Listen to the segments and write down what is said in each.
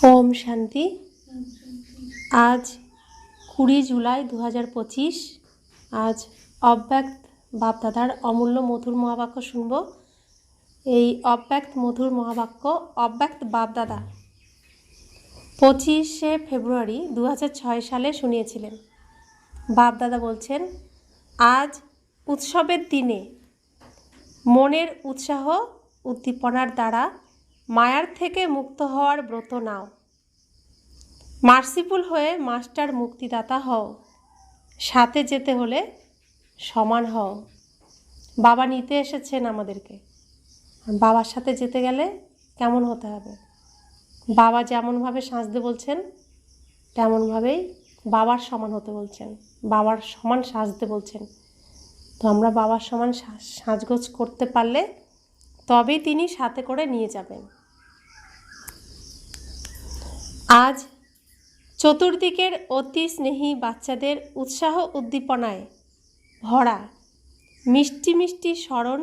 ओम शांति। आज 20 जुलाई 2025। आज अव्यक्त बाप दादार अमूल्य मधुर महावाक्य शुनब। এই অব্যক্ত মধুর মহাবাক্য অব্যক্ত বাপ দাদা 25শে ফেব্রুয়ারি 2006 সালে শুনিয়েছিলেন। বাপ দাদা বলছেন, আজ উৎসবের দিনে মনের উৎসাহ উদ্দীপনার দ্বারা মায়ার থেকে মুক্ত হওয়ার ব্রত নাও। মার্সিফুল হয়ে মাস্টার মুক্তিদাতা হও। সাথে যেতে হলে সমান হও। বাবা নিতে এসেছেন আমাদেরকে। বাবার সাথে যেতে গেলে কেমন হতে হবে? বাবা যেমনভাবে সাজতে বলছেন তেমনভাবেই বাবার সমান হতে বলছেন, বাবার সমান সাজতে বলছেন। তো আমরা বাবার সমান সাজগোজ করতে পারলে তবেই তিনি সাথে করে নিয়ে যাবেন। আজ চতুর্দিকের অতি স্নেহী বাচ্চাদের উৎসাহ উদ্দীপনায় ভরা মিষ্টি মিষ্টি স্মরণ,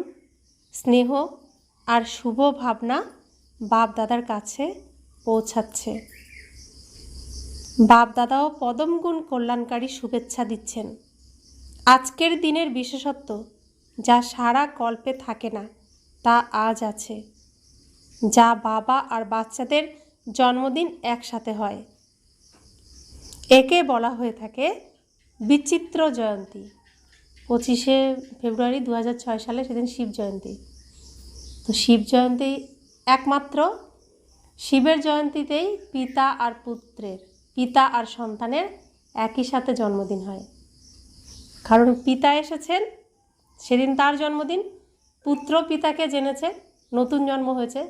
স্নেহ আর শুভ ভাবনা বাপ দাদার কাছে পৌঁছাচ্ছে। বাপ দাদাও পদমগুণ কল্যাণকারী শুভেচ্ছা দিচ্ছেন। আজকের দিনের বিশেষত্ব যা সারা কল্পে থাকে না তা আজ আছে, যা বাবা আর বাচ্চাদের জন্মদিন একসাথে হয়। একে বলা হয়ে থাকে বিচিত্র জয়ন্তী। 25শে ফেব্রুয়ারি 2006 সালে সেদিন শিব জয়ন্তী। তো শিব জয়ন্তী একমাত্র শিবের জয়ন্তীতেই পিতা আর পুত্রের, পিতা আর সন্তানের একই সাথে জন্মদিন হয়। কারণ পিতা এসেছেন সেদিন তার জন্মদিন, পুত্র পিতাকে জেনেছে, নতুন জন্ম হয়েছে,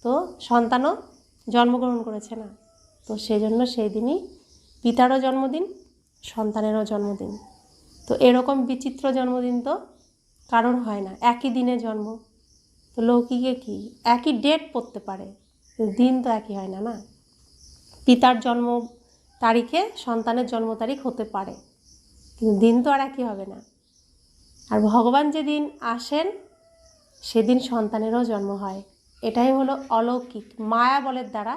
তো সন্তানও জন্মগ্রহণ করেছে না। তো সেই জন্য সেই দিনই পিতারও জন্মদিন, সন্তানেরও জন্মদিন। তো এরকম বিচিত্র জন্মদিন তো কারণ হয় না। একই দিনে জন্ম, তো লৌকিকে কি একই ডেট পড়তে পারে, দিন তো একই হয় না। না, পিতার জন্ম তারিখে সন্তানের জন্ম তারিখ হতে পারে, কিন্তু দিন তো আর একই হবে না। আর ভগবান যেদিন আসেন সেদিন সন্তানেরও জন্ম হয়। এটাই হলো অলৌকিক মায়া বলের দ্বারা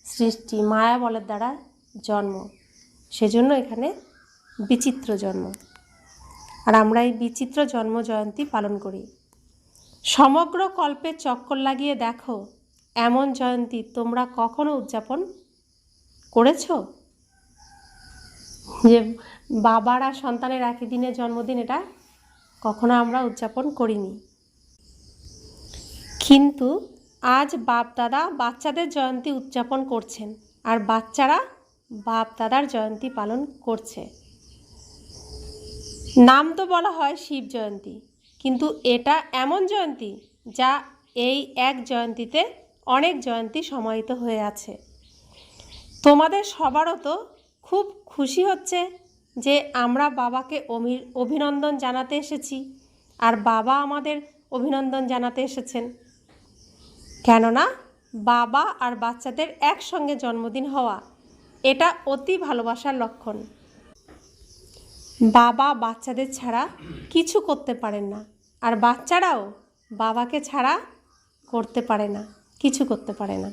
সৃষ্টি, মায়া বলের দ্বারা জন্ম। সেজন্য এখানে বিচিত্র জন্ম। আর আমরা এই বিচিত্র জন্ম জয়ন্তী পালন করি। সমগ্র কল্পে চক্কর লাগিয়ে দেখো, এমন জয়ন্তী তোমরা কখনো উদযাপন করেছো? যে বাবার আর সন্তানের একই দিনে জন্মদিন, এটা কখনো আমরা উদযাপন করিনি। কিন্তু আজ বাপ দাদা বাচ্চাদের জয়ন্তী উদযাপন করছেন, আর বাচ্চারা বাপ দাদার জয়ন্তী পালন করছে। নাম তো বলা হয় শিব জয়ন্তী, কিন্তু এটা এমন জয়ন্তী যা এই এক জয়ন্তীতে অনেক জয়ন্তী সমাহিত হয়ে আছে। তোমাদের সবারও তো খুব খুশি হচ্ছে যে আমরা বাবাকে অভিনন্দন জানাতে এসেছি, আর বাবা আমাদের অভিনন্দন জানাতে এসেছেন। কেননা বাবা আর বাচ্চাদের একসঙ্গে জন্মদিন হওয়া এটা অতি ভালোবাসার লক্ষণ। বাবা বাচ্চাদের ছাড়া কিছু করতে পারেন না, আর বাচ্চারাও বাবাকে ছাড়া করতে পারে না, কিছু করতে পারে না।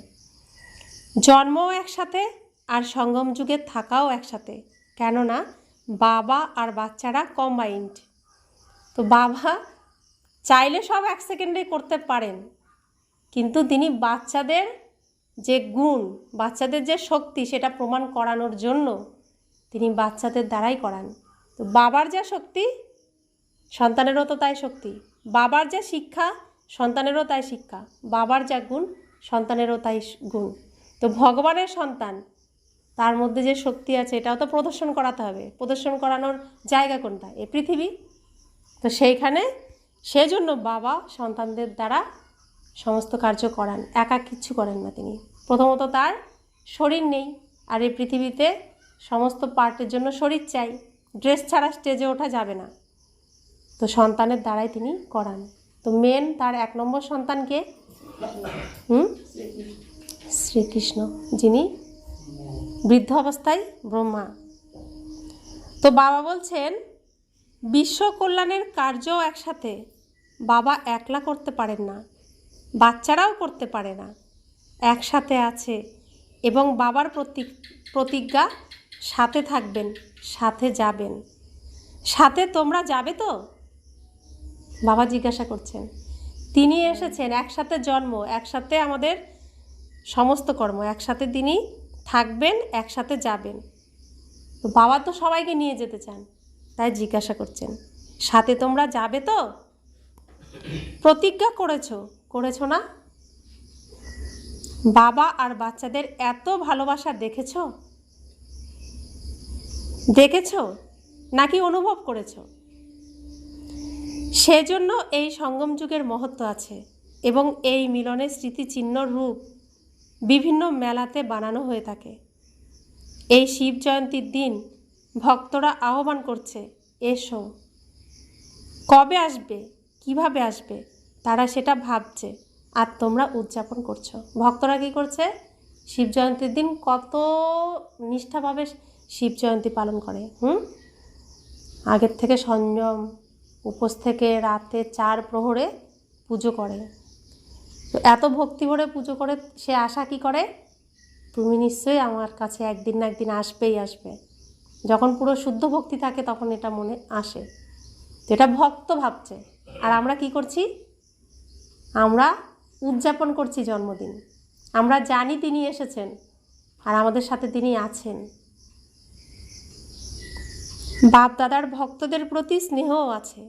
জন্মও একসাথে আর সঙ্গম যুগে থাকাও একসাথে, কেননা বাবা আর বাচ্চারা কম্বাইন্ড। তো বাবা চাইলে সব 1 সেকেন্ডে করতে পারেন, কিন্তু তিনি বাচ্চাদের যে গুণ, বাচ্চাদের যে শক্তি, সেটা প্রমাণ করানোর জন্য তিনি বাচ্চাদের দ্বারাই করান। তো বাবার যা শক্তি সন্তানেরও তো তাই শক্তি, বাবার যে শিক্ষা সন্তানেরও তাই শিক্ষা, বাবার যা গুণ সন্তানেরও তাই গুণ। তো ভগবানের সন্তান, তার মধ্যে যে শক্তি আছে এটাও তো প্রদর্শন করাতে হবে। প্রদর্শন করানোর জায়গা কোনটা? এই পৃথিবী। তো সেইখানে সেজন্য বাবা সন্তানদের দ্বারা সমস্ত কার্য করান, একা কিচ্ছু করেন না তিনি। প্রথমত তার শরীর নেই, আর এই পৃথিবীতে সমস্ত পার্টের জন্য শরীর চাই, ড্রেস ছাড়া স্টেজে ওঠা যাবে না। তো সন্তানের দ্বারাই তিনি করান। তো মেন তার 1 নম্বর সন্তানকে শ্রীকৃষ্ণ, যিনি বৃদ্ধ অবস্থায় ব্রহ্মা। তো বাবা বলছেন বিশ্ব কল্যাণের কার্য একসাথে বাবা একলা করতে পারেন না, বাচ্চারাও করতে পারে না। একসাথে আছে এবং বাবার প্রতিজ্ঞা, সাথে থাকবেন, সাথে যাবেন। সাথে তোমরা যাবে তো? বাবা জিজ্ঞাসা করছেন। তিনি এসেছেন, একসাথে জন্ম, একসাথে আমাদের সমস্ত কর্ম, একসাথে তিনি থাকবেন, একসাথে যাবেন। তো বাবা তো সবাইকে নিয়ে যেতে চান, তাই জিজ্ঞাসা করছেন, সাথে তোমরা যাবে তো? প্রতিজ্ঞা করেছো না? বাবা আর বাচ্চাদের এত ভালোবাসা দেখেছো নাকি অনুভব করেছো? সেজন্য এই সঙ্গম যুগের মহত্ব আছে এবং এই মিলনের স্মৃতিচিহ্ন রূপ বিভিন্ন মেলাতে বানানো হয়ে থাকে। এই শিব জয়ন্তীর দিন ভক্তরা আহ্বান করছে, এসো। কবে আসবে, কিভাবে আসবে, তারা সেটা ভাবছে, আর তোমরা উদযাপন করছো। ভক্তরা কী করছে? শিব জয়ন্তীর দিন কত নিষ্ঠাভাবে শিব জয়ন্তী পালন করে। আগের থেকে সংযম, উপোস থেকে রাতে 4 প্রহরে পুজো করে। তো এত ভক্তি ভরে পুজো করে সে আশা কী করে? তুমি নিশ্চয়ই আমার কাছে একদিন না একদিন আসবে। যখন পুরো শুদ্ধ ভক্তি থাকে তখন এটা মনে আসে। তো এটা ভক্ত ভাবছে, আর আমরা কি করছি? আমরা উদযাপন করছি জন্মদিন। আমরা জানি তিনি এসেছেন আর আমাদের সাথে তিনি আছেন। বাপ দাদার ভক্তদের প্রতি স্নেহও আছে,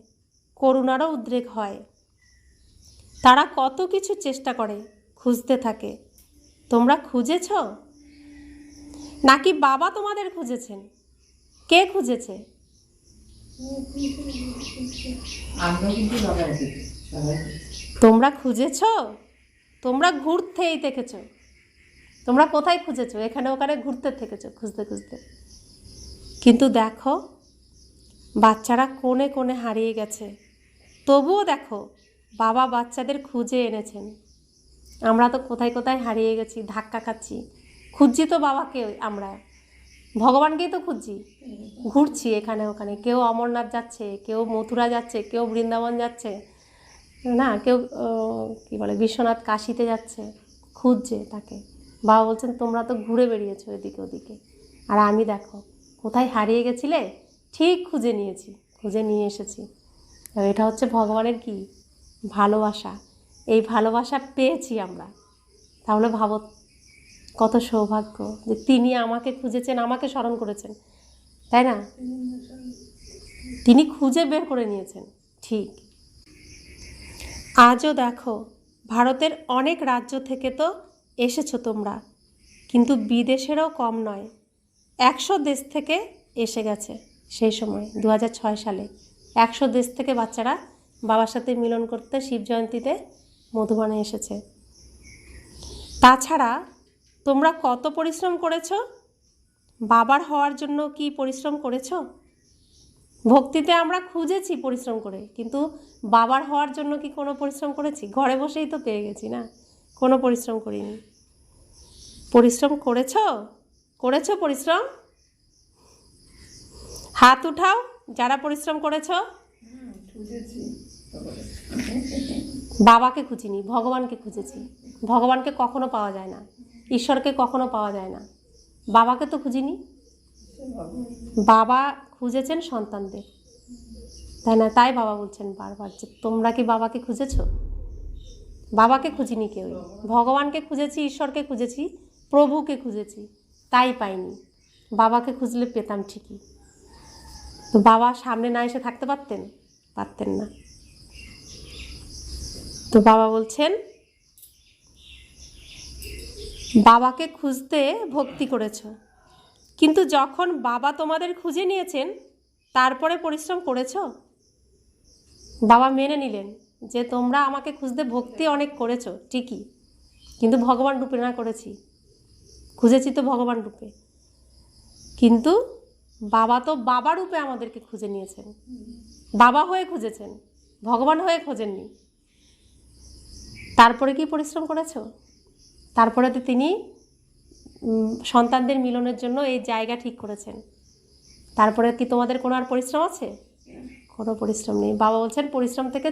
করুণারও উদ্রেক হয়। তারা কত কিছু চেষ্টা করে, খুঁজতে থাকে। তোমরা খুঁজেছ নাকি বাবা তোমাদের খুঁজেছেন? কে খুঁজেছে? তোমরা খুঁজেছ? তোমরা ঘুরতেই থেকেছ। তোমরা কোথায় খুঁজেছো? এখানে ওখানে ঘুরতে থেকেছো, খুঁজতে। কিন্তু দেখো, বাচ্চারা কোণে কোণে হারিয়ে গেছে, তবুও দেখো বাবা বাচ্চাদের খুঁজে এনেছেন। আমরা তো কোথায় কোথায় হারিয়ে গেছি, ধাক্কা খাচ্ছি, খুঁজছি তো বাবাকে। আমরা ভগবানকেই তো খুঁজছি, ঘুরছি এখানে ওখানে। কেউ অমরনাথ যাচ্ছে, কেউ মথুরা যাচ্ছে, কেউ বৃন্দাবন যাচ্ছে, না কেউ কী বলে বিশ্বনাথ কাশীতে যাচ্ছে, খুঁজছে তাকে। বাবা বলছেন তোমরা তো ঘুরে বেরিয়েছো এদিকে ওদিকে, আর আমি দেখো কোথায় হারিয়ে গেছিলে, ঠিক খুঁজে নিয়ে এসেছি। আর এটা হচ্ছে ভগবানের কি ভালোবাসা। এই ভালোবাসা পেয়েছি আমরা। তাহলে ভাবো কত সৌভাগ্য যে তিনি আমাকে খুঁজেছেন, আমাকে স্মরণ করেছেন, তাই না? তিনি খুঁজে বের করে নিয়েছেন। ঠিক আজও দেখো, ভারতের অনেক রাজ্য থেকে তো এসেছো তোমরা, কিন্তু বিদেশেরও কম নয়। 100 দেশ থেকে এসে গেছে সেই সময় 2006 সালে। 100 দেশ থেকে বাচ্চারা বাবার সাথে মিলন করতে শিব জয়ন্তীতে মধুবনে এসেছে। তাছাড়া তোমরা কত পরিশ্রম করেছো? বাবার হওয়ার জন্য কি পরিশ্রম করেছো? ভক্তিতে আমরা খুঁজেছি পরিশ্রম করে, কিন্তু বাবার হওয়ার জন্য কি কোনো পরিশ্রম করেছি? ঘরে বসেই তো পেয়ে গেছি না, কোনো পরিশ্রম করিনি। পরিশ্রম করেছো পরিশ্রম? হাত উঠাও যারা পরিশ্রম করেছো। বাবাকে খুঁজিনি, ভগবানকে খুঁজেছি। ভগবানকে কখনো পাওয়া যায় না, ঈশ্বরকে কখনো পাওয়া যায় না। বাবাকে তো খুঁজিনি। বাবা খুঁজেছেন সন্তানদের, তাই না? তাই বাবা বলছেন বারবার যে তোমরা কি বাবাকে খুঁজেছো? বাবাকে খুঁজিনি কেউ, ভগবানকে খুঁজেছি, ঈশ্বরকে খুঁজেছি, প্রভুকে খুঁজেছি, তাই পাইনি। বাবাকে খুঁজলে পেতাম ঠিকই। তো বাবা সামনে না এসে থাকতে পারতেন না। তো বাবা বলছেন বাবাকে খুঁজতে ভক্তি করেছো, কিন্তু যখন বাবা তোমাদের খুঁজে নিয়েছেন তারপরে পরিশ্রম করেছো? বাবা মেনে নিলেন যে তোমরা আমাকে খুঁজতে ভক্তি অনেক করেছো ঠিকই, কিন্তু ভগবান রূপে না করেছি, খুঁজেছি তো ভগবান রূপে। কিন্তু বাবা তো বাবা রূপে আমাদেরকে খুঁজে নিয়েছেন, বাবা হয়ে খুঁজেছেন, ভগবান হয়ে খোঁজেননি। তারপরে কি পরিশ্রম করেছো? তারপরে তো তিনি সন্তানদের মিলনের জন্য এই জায়গা ঠিক করেছেন। তারপরে কি তোমাদের কোনো আর পরিশ্রম আছে? কোনো পরিশ্রম নেই। বাবা বলছেন পরিশ্রম থেকে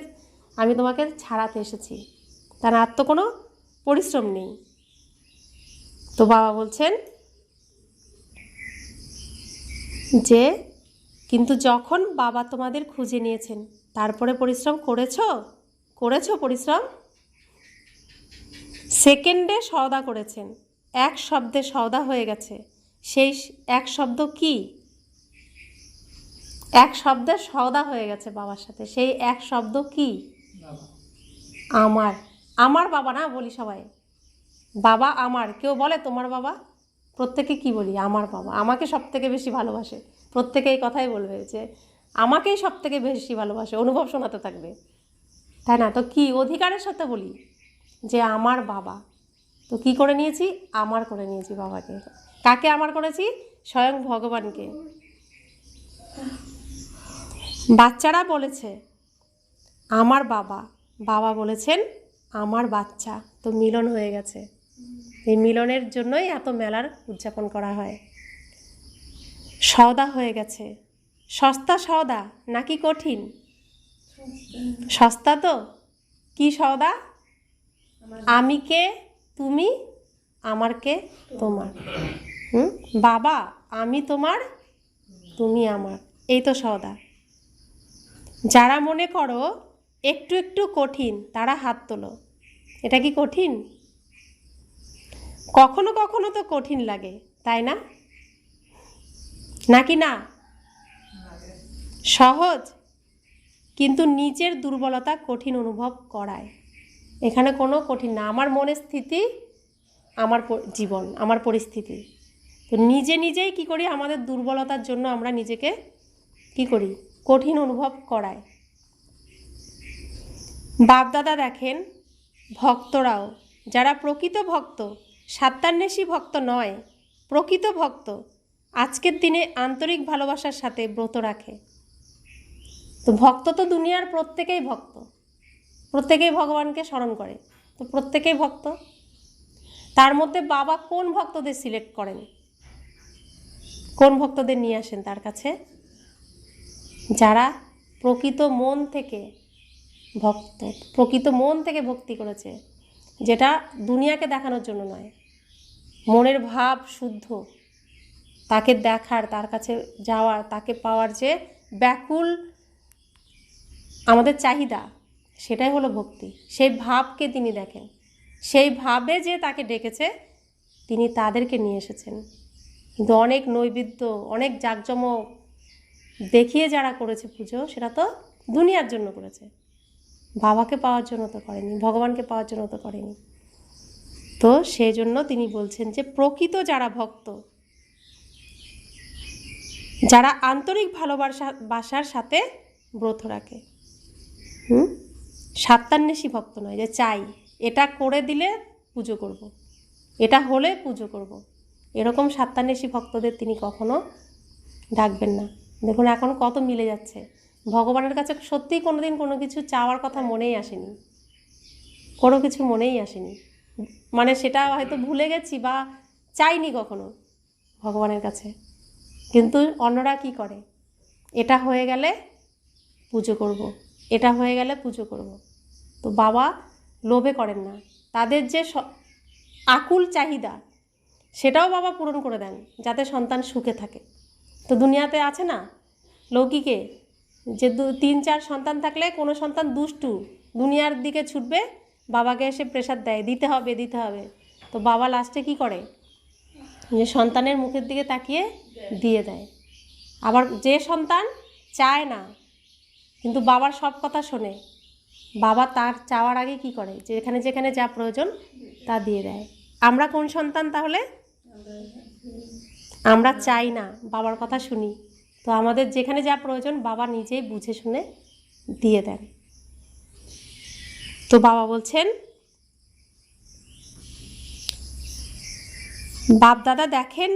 আমি তোমাকে ছাড়াতে এসেছি, তার আর তো কোনো পরিশ্রম নেই। তো বাবা বলছেন যে কিন্তু যখন বাবা তোমাদের খুঁজে নিয়েছেন তারপরে পরিশ্রম করেছো পরিশ্রম? সেকেন্ডে সওদা করেছেন, এক শব্দে সওদা হয়ে গেছে। সেই এক শব্দ কি? এক শব্দে সওদা হয়ে গেছে বাবার সাথে। সেই এক শব্দ কি? আমার। আমার বাবা না বলি সবাই, বাবা আমার। কেউ বলে তোমার বাবা? প্রত্যেকে কি বলি? আমার বাবা আমাকে সব থেকে বেশি ভালোবাসে। প্রত্যেকে এই কথাই বলবে যে আমাকেই সব থেকে বেশি ভালোবাসে, অনুভব শোনাতে থাকবে, তাই না? তো কি অধিকারের সাথে বলি যে আমার বাবা। তো কি করে নিয়েছি? আমার করে নিয়েছি বাবাকে। কাকে আমার করেছি? স্বয়ং ভগবানকে। বাচ্চারা বলেছে আমার বাবা, বাবা বলেছেন আমার বাচ্চা। তো মিলন হয়ে গেছে। এই মিলনের জন্যই এত মেলার উদযাপন করা হয়। সওদা হয়ে গেছে। সস্তা সওদা নাকি কঠিন? সস্তা তো। কি সওদা? আমি কে, তুমি, আমার কে, তোমার। বাবা আমি তোমার, তুমি আমার, এই তো সওদা। যারা মনে করো একটু একটু কঠিন তারা হাত তোলো। এটা কি কঠিন? কখনো কখনো তো কঠিন লাগে, তাই না? নাকি না? সহজ, কিন্তু নিজের দুর্বলতা কঠিন অনুভব করায়। এখানে কোনো কঠিন না। আমার মনের স্থিতি, আমার জীবন, আমার পরিস্থিতি। তো নিজে নিজেই কি করি? আমাদের দুর্বলতার জন্য আমরা নিজেকে কি করি? কঠিন অনুভব করায়। বাপদাদা দেখেন ভক্তরাও, যারা প্রকৃত ভক্ত, স্বার্থান্বেষী ভক্ত নয়, প্রকৃত ভক্ত, আজকের দিনে আন্তরিক ভালোবাসার সাথে ব্রত রাখে। তো ভক্ত তো দুনিয়ার প্রত্যেকেই ভক্ত, প্রত্যেকেই ভগবানকে স্মরণ করে, তো প্রত্যেকেই ভক্ত। তার মধ্যে বাবা কোন ভক্তদের সিলেক্ট করেন, কোন ভক্তদের নিয়ে আসেন তার কাছে? যারা প্রকৃত মন থেকে ভক্ত, প্রকৃত মন থেকে ভক্তি করেছে, যেটা দুনিয়াকে দেখানোর জন্য নয়, মনের ভাব শুদ্ধ, তাকে দেখার, তার কাছে যাওয়ার, তাকে পাওয়ার যে ব্যাকুল আমাদের চাহিদা, সেটাই হলো ভক্তি। সেই ভাবকে তিনি দেখেন, সেই ভাবে যে তাকে ডেকেছে তিনি তাদেরকে নিয়ে এসেছেন। কিন্তু অনেক নৈবেদ্য, অনেক জাঁকজমক দেখিয়ে যারা করেছে পুজো, সেটা তো দুনিয়ার জন্য করেছে, বাবাকে পাওয়ার জন্য তো করেনি, ভগবানকে পাওয়ার জন্য তো করেনি। তো সেই জন্য তিনি বলছেন যে প্রকৃত যারা ভক্ত, যারা আন্তরিক ভালোবাসার সাথে ব্রত রাখে, স্বার্থান্বেষী ভক্ত নয় যে চাই এটা করে দিলে পুজো করব, এটা হলে পুজো করব, এরকম স্বার্থান্বেষী ভক্তদের তিনি কখনো ডাকবেন না। দেখুন এখন কত মিলে যাচ্ছে। ভগবানের কাছে সত্যিই কোনো দিন কোনো কিছু চাওয়ার কথা মনেই আসেনি, কোনো কিছু মনেই আসেনি, মানে সেটা হয়তো ভুলে গেছি বা চাইনি কখনো ভগবানের কাছে। কিন্তু অন্যরা কি করে? এটা হয়ে গেলে পুজো করব, এটা হয়ে গেলে পুজো করব। তো বাবা লোভে করেন না, তাদের যে আকুল চাহিদা সেটাও বাবা পূরণ করে দেন, যাতে সন্তান সুখে থাকে। তো দুনিয়াতে আছে না লৌকিকে যে 3-4 সন্তান থাকলে কোনো সন্তান দুষ্টু দুনিয়ার দিকে ছুটবে, বাবাকে এসে প্রেশার দেয়, দিতে হবে দিতে হবে। তো বাবা লাস্টে কি করে? যে সন্তানের মুখের দিকে তাকিয়ে দিয়ে দেয়। আবার যে সন্তান চায় না কিন্তু বাবার সব কথা শোনে, বাবা তার চাওয়ার আগে কি করে? যেখানে যেখানে যা প্রয়োজন তা দিয়ে দেয়। আমরা কোন সন্তান তাহলে? আমরা চাই না, বাবার কথা শুনি। তো আমাদের যেখানে যা প্রয়োজন বাবা নিজেই বুঝে শুনে দিয়ে দেন। তো বাবা বলছেন বাপদাদা দেখেন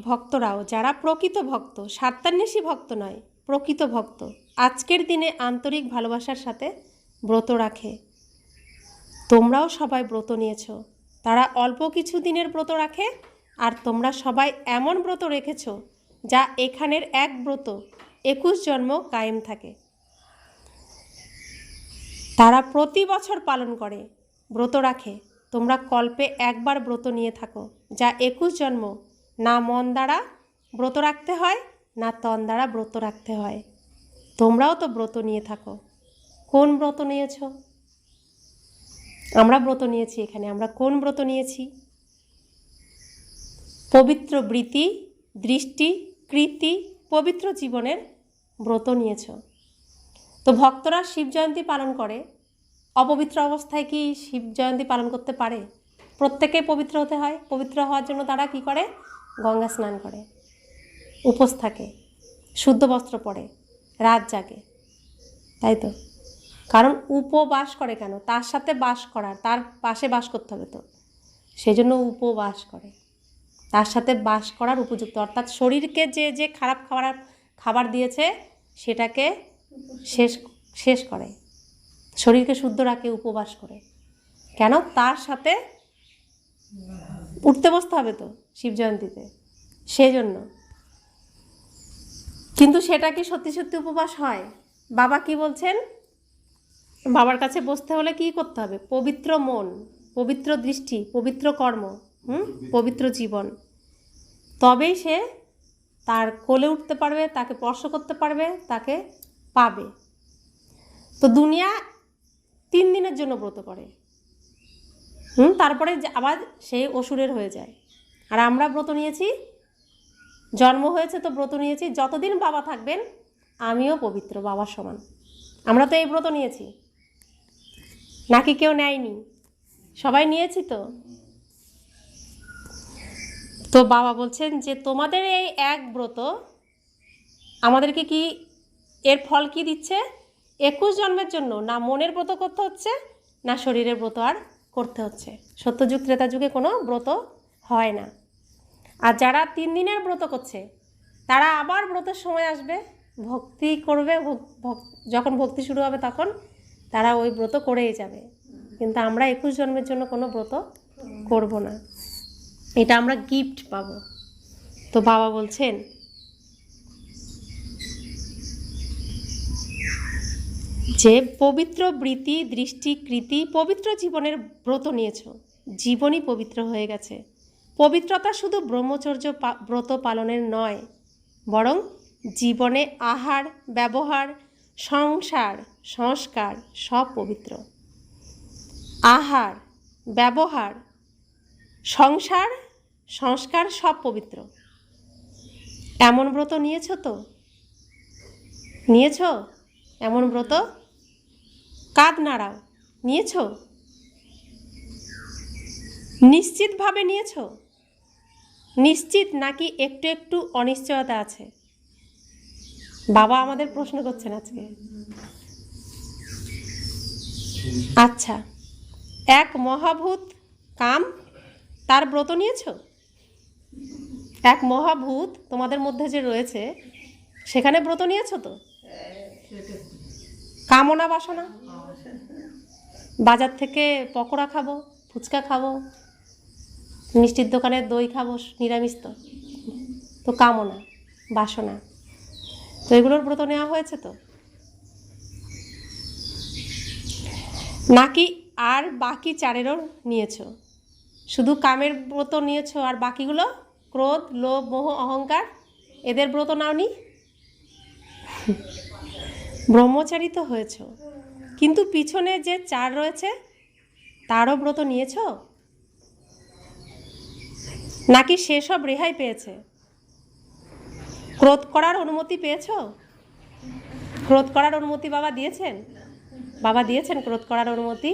ভক্তরাও, যারা প্রকৃত ভক্ত, স্বার্থান্বেষী ভক্ত নয়, প্রকৃত ভক্ত, আজকের দিনে আন্তরিক ভালোবাসার সাথে ব্রত রাখে। তোমরাও সবাই ব্রত নিয়েছ। তারা অল্প কিছু দিনের ব্রত রাখে, আর তোমরা সবাই এমন ব্রত রেখেছ যা এখানের এক ব্রত 21 জন্ম কায়েম থাকে। তারা প্রতি বছর পালন করে, ব্রত রাখে, তোমরা কল্পে একবার ব্রত নিয়ে থাকো, যা 21 জন্ম না মন দ্বারা ব্রত রাখতে হয় না তন দ্বারা ব্রত রাখতে হয়। তোমরাও তো ব্রত নিয়ে থাকো। কোন ব্রত নিয়েছ? আমরা ব্রত নিয়েছি এখানে। আমরা কোন ব্রত নিয়েছি? পবিত্র বৃত্তি, দৃষ্টি, কৃতি, পবিত্র জীবনের ব্রত নিয়েছ। তো ভক্তরা শিব জয়ন্তী পালন করে, অপবিত্র অবস্থায় কি শিব জয়ন্তী পালন করতে পারে? প্রত্যেকে পবিত্র হতে হয়। পবিত্র হওয়ার জন্য তারা কি করে? গঙ্গা স্নান করে, উপোস থাকে, শুদ্ধ বস্ত্র পরে, রাত জাগে, তাই তো? কারণ উপবাস করে কেন? তার সাথে বাস করার, তার পাশে বাস করতে হবে, তো সেই জন্য উপবাস করে, তার সাথে বাস করার উপযুক্ত। অর্থাৎ শরীরকে যে যে খারাপ খাবার দিয়েছে সেটাকে শেষ করে, শরীরকে শুদ্ধ রাখে উপবাস করে। কেন? তার সাথে উঠতে বসতে হবে তো শিব জয়ন্তীতে, সেই জন্য। কিন্তু সেটা কি সত্যি সত্যি উপবাস হয়? বাবা কি বলছেন? বাবার কাছে বসতে হলে কি করতে হবে? পবিত্র মন, পবিত্র দৃষ্টি, পবিত্র কর্ম, পবিত্র জীবন, তবেই সে তার কোলে উঠতে পারবে, তাকে স্পর্শ করতে পারবে, তাকে পাবে। তো দুনিয়া 3 দিনের জন্য ব্রত করে, তারপরে আবার সেই অসুরের হয়ে যায়। আর আমরা ব্রত নিয়েছি, জন্ম হয়েছে তো ব্রত নিয়েছি। যতদিন বাবা থাকবেন আমিও পবিত্র, বাবার সমান। আমরা তো এই ব্রত নিয়েছি, নাকি কেউ নেয়নি? সবাই নিয়েছি তো। তো বাবা বলছেন যে তোমাদের এই এক ব্রত আমাদেরকে কি, এর ফল কি দিচ্ছে? 21 জন্মের জন্য না মনের ব্রত করতে হচ্ছে, না শরীরের ব্রত আর করতে হচ্ছে। সত্যযুগ ত্রেতা যুগে কোনো ব্রত হয় না। আর যারা 3 দিনের ব্রত করছে তারা আবার ব্রতের সময় আসবে, ভক্তি করবে, যখন ভক্তি শুরু হবে তখন তারা ওই ব্রত করেই যাবে। কিন্তু আমরা 21 জন্মের জন্য কোনো ব্রত করব না, এটা আমরা গিফট পাবো। তো বাবা বলছেন যে পবিত্র বৃত্তি, দৃষ্টি, কৃতি, পবিত্র জীবনের ব্রত নিয়েছ, জীবনই পবিত্র হয়ে গেছে। পবিত্রতা শুধু ব্রহ্মচর্য ব্রত পালনের নয়, বরং জীবনে আহার, ব্যবহার, সংসার, সংস্কার সব পবিত্র। আহার, ব্যবহার, সংসার, সংস্কার সব পবিত্র। এমন ব্রত নিয়েছ তো? নিয়েছ এমন ব্রত? কাঁধ নাড়াও, নিয়েছ? নিশ্চিতভাবে নিয়েছ? নিশ্চিত নাকি একটু একটু অনিশ্চয়তা আছে? বাবা আমাদের প্রশ্ন করছেন আজকে। আচ্ছা, এক মহাভূত কাম, তার ব্রত নিয়েছ? এক মহাভূত তোমাদের মধ্যে যে রয়েছে সেখানে ব্রত নিয়েছ তো? কামনা বাসনা, বাজার থেকে পকোড়া খাবো, ফুচকা খাবো, মিষ্টির দোকানের দই খাবো, নিরামিষ তো, তো কামনা বাসনা, তো এগুলোর ব্রত নেওয়া হয়েছে তো? নাকি আর বাকি 4-এরও নিয়েছ? শুধু কামের ব্রত নিয়েছ আর বাকিগুলো ক্রোধ, লোভ, মোহ, অহংকার, এদের ব্রত নাওনি? ব্রহ্মচারী তো হয়েছ, কিন্তু পিছনে যে 4 রয়েছে তারও ব্রত নিয়েছ? নাকি সেসব রেহাই পেয়েছে? ক্রোধ করার অনুমতি পেয়েছ? ক্রোধ করার অনুমতি বাবা দিয়েছেন? বাবা দিয়েছেন ক্রোধ করার অনুমতি?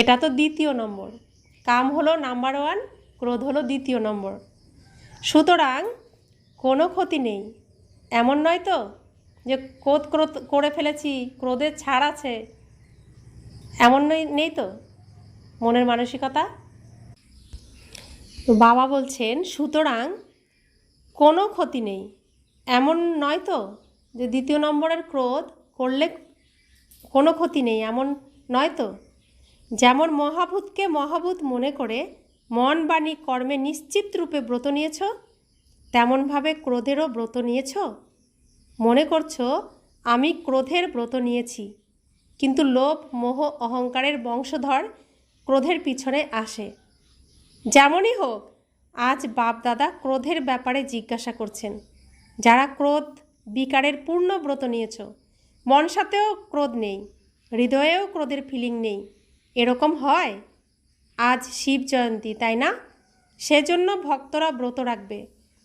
এটা তো 2য় নম্বর। কাম হলো নাম্বার 1, ক্রোধ হলো 2য় নম্বর। সুতরাং কোনো ক্ষতি নেই, এমন নয় তো যে ক্রোধ করে ফেলেছি, ক্রোধের ছাড় আছে, এমন নেই তো মনের মানসিকতা। তো বাবা বলছেন সুতরাং কোনো ক্ষতি নেই, এমন নয় তো যে 2য় নম্বরের ক্রোধ করলে কোনো ক্ষতি নেই, এমন নয় তো। যেমন মহাভূতকে মহাভূত মনে করে মন, বাণী, কর্মে নিশ্চিত রূপে ব্রত নিয়েছ, তেমনভাবে ক্রোধেরও ব্রত নিয়েছ। মনে করছো আমি ক্রোধের ব্রত নিয়েছি, কিন্তু লোভ মোহ অহংকারের বংশধর ক্রোধের পিছনে আসে। যেমনই হোক, আজ বাপ দাদা ক্রোধের ব্যাপারে জিজ্ঞাসা করছেন। যারা ক্রোধ বিকারের পূর্ণ ব্রত নিয়েছ, মন সাথেও ক্রোধ নেই, হৃদয়েও ক্রোধের ফিলিং নেই, এরকম হয়? আজ শিব জয়ন্তী, তাই না? সেজন্য ভক্তরা ব্রত রাখবে,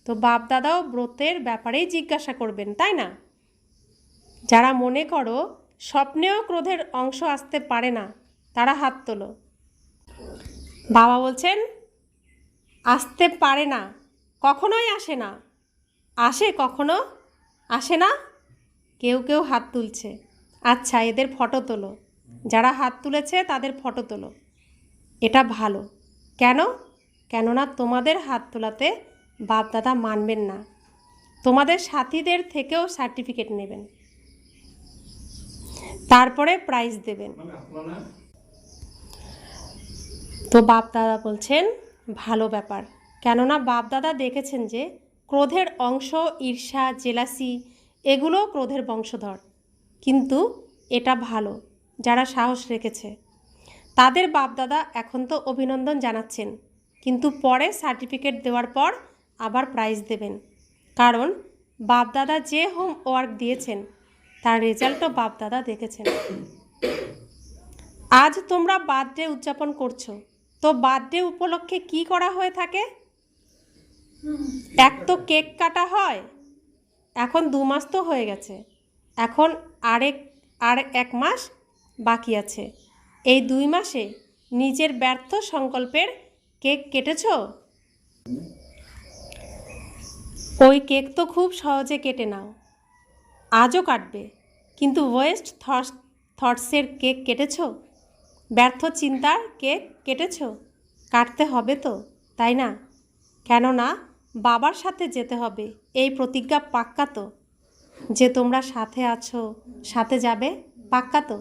তো বাপ দাদাও ব্রতের ব্যাপারেই জিজ্ঞাসা করবেন, তাই না? যারা মনে করো স্বপ্নেও ক্রোধের অংশ আসতে পারে না, তারা হাত তোলো। বাবা বলছেন আসতে পারে না, কখনোই আসে না। আসে কখনো? আসে না? কেউ কেউ হাত তুলছে। আচ্ছা, এদের ফটো তোলো। যারা হাত তুলেছে তাদের ফটো তোলো। এটা ভালো। কেন? কেননা তোমাদের হাত তোলাতে বাপ দাদা মানবেন না, তোমাদের সাথীদের থেকেও সার্টিফিকেট নেবেন, তারপরে প্রাইজ দেবেন। তো বাপ দাদা বলছেন ভালো ব্যাপার, কেননা বাপ দাদা দেখেছেন যে ক্রোধের অংশ ঈর্ষা, জেলাসি, এগুলো ক্রোধের বংশধর। কিন্তু এটা ভালো, যারা সাহস রেখেছে তাদের বাপ দাদা এখন তো অভিনন্দন জানাচ্ছেন, কিন্তু পরে সার্টিফিকেট দেওয়ার পর আবার প্রাইজ দেবেন। কারণ বাপ দাদা যে হোমওয়ার্ক দিয়েছেন তার রেজাল্টও বাপ দাদা দেখেছেন। আজ তোমরা বার্থডে উদযাপন করছো, তো বার্থডে উপলক্ষে কি করা হয়ে থাকে? এক তো কেক কাটা হয়। এখন 2 মাস তো হয়ে গেছে, এখন আর 1 মাস বাকি আছে। এই 2 মাসে নিজের ব্যর্থ সংকল্পের কেক কেটেছো? ওই কেক তো খুব সহজে কেটে নাও, আজও কাটবে, কিন্তু ওয়েস্ট থটসের কেক কেটেছো? ব্যর্থ চিন্তার কেক কেটেছো? কাটতে হবে তো, তাই না? কেননা বাবার সাথে যেতে হবে, এই প্রতিজ্ঞা পাক্কা তো? যে তোমরা সাথে আছো, সাথে যাবে, পাক্কা তো?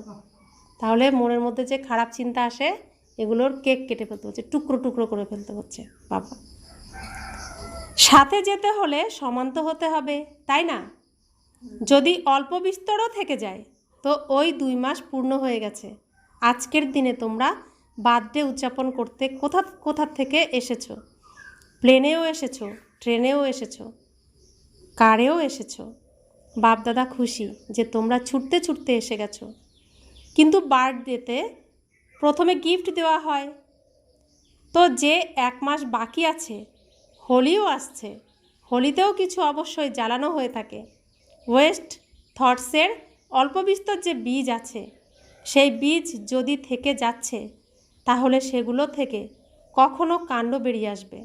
তাহলে মনের মধ্যে যে খারাপ চিন্তা আসে, এগুলোর কেক কেটে ফেলতে হচ্ছে, টুকরো টুকরো করে ফেলতে হচ্ছে। বাবা সাথে যেতে হলে সমান তো হতে হবে, তাই না? যদি অল্প বিস্তরও থেকে যায়, তো ওই 2 মাস পূর্ণ হয়ে গেছে। আজকের দিনে তোমরা বার্থডে উদযাপন করতে কোথা থেকে এসেছো? প্লেনেও এসেছো, ট্রেনেও এসেছো, কারেও এসেছো। বাপদাদা খুশি যে তোমরা ছুটতে ছুটতে এসে গেছো। কিন্তু বার্থডেতে প্রথমে গিফট দেওয়া হয়, তো যে 1 মাস বাকি আছে, হোলিও আসছে, হোলিতেও কিছু অবশ্যই জ্বালানো হয়ে থাকে। ওয়েস্ট থটসের অল্প বিস্তর যে বীজ আছে, সেই বীজ যদি থেকে যাচ্ছে, তাহলে সেগুলো থেকে কখনো কাণ্ড বেরিয়ে আসবে,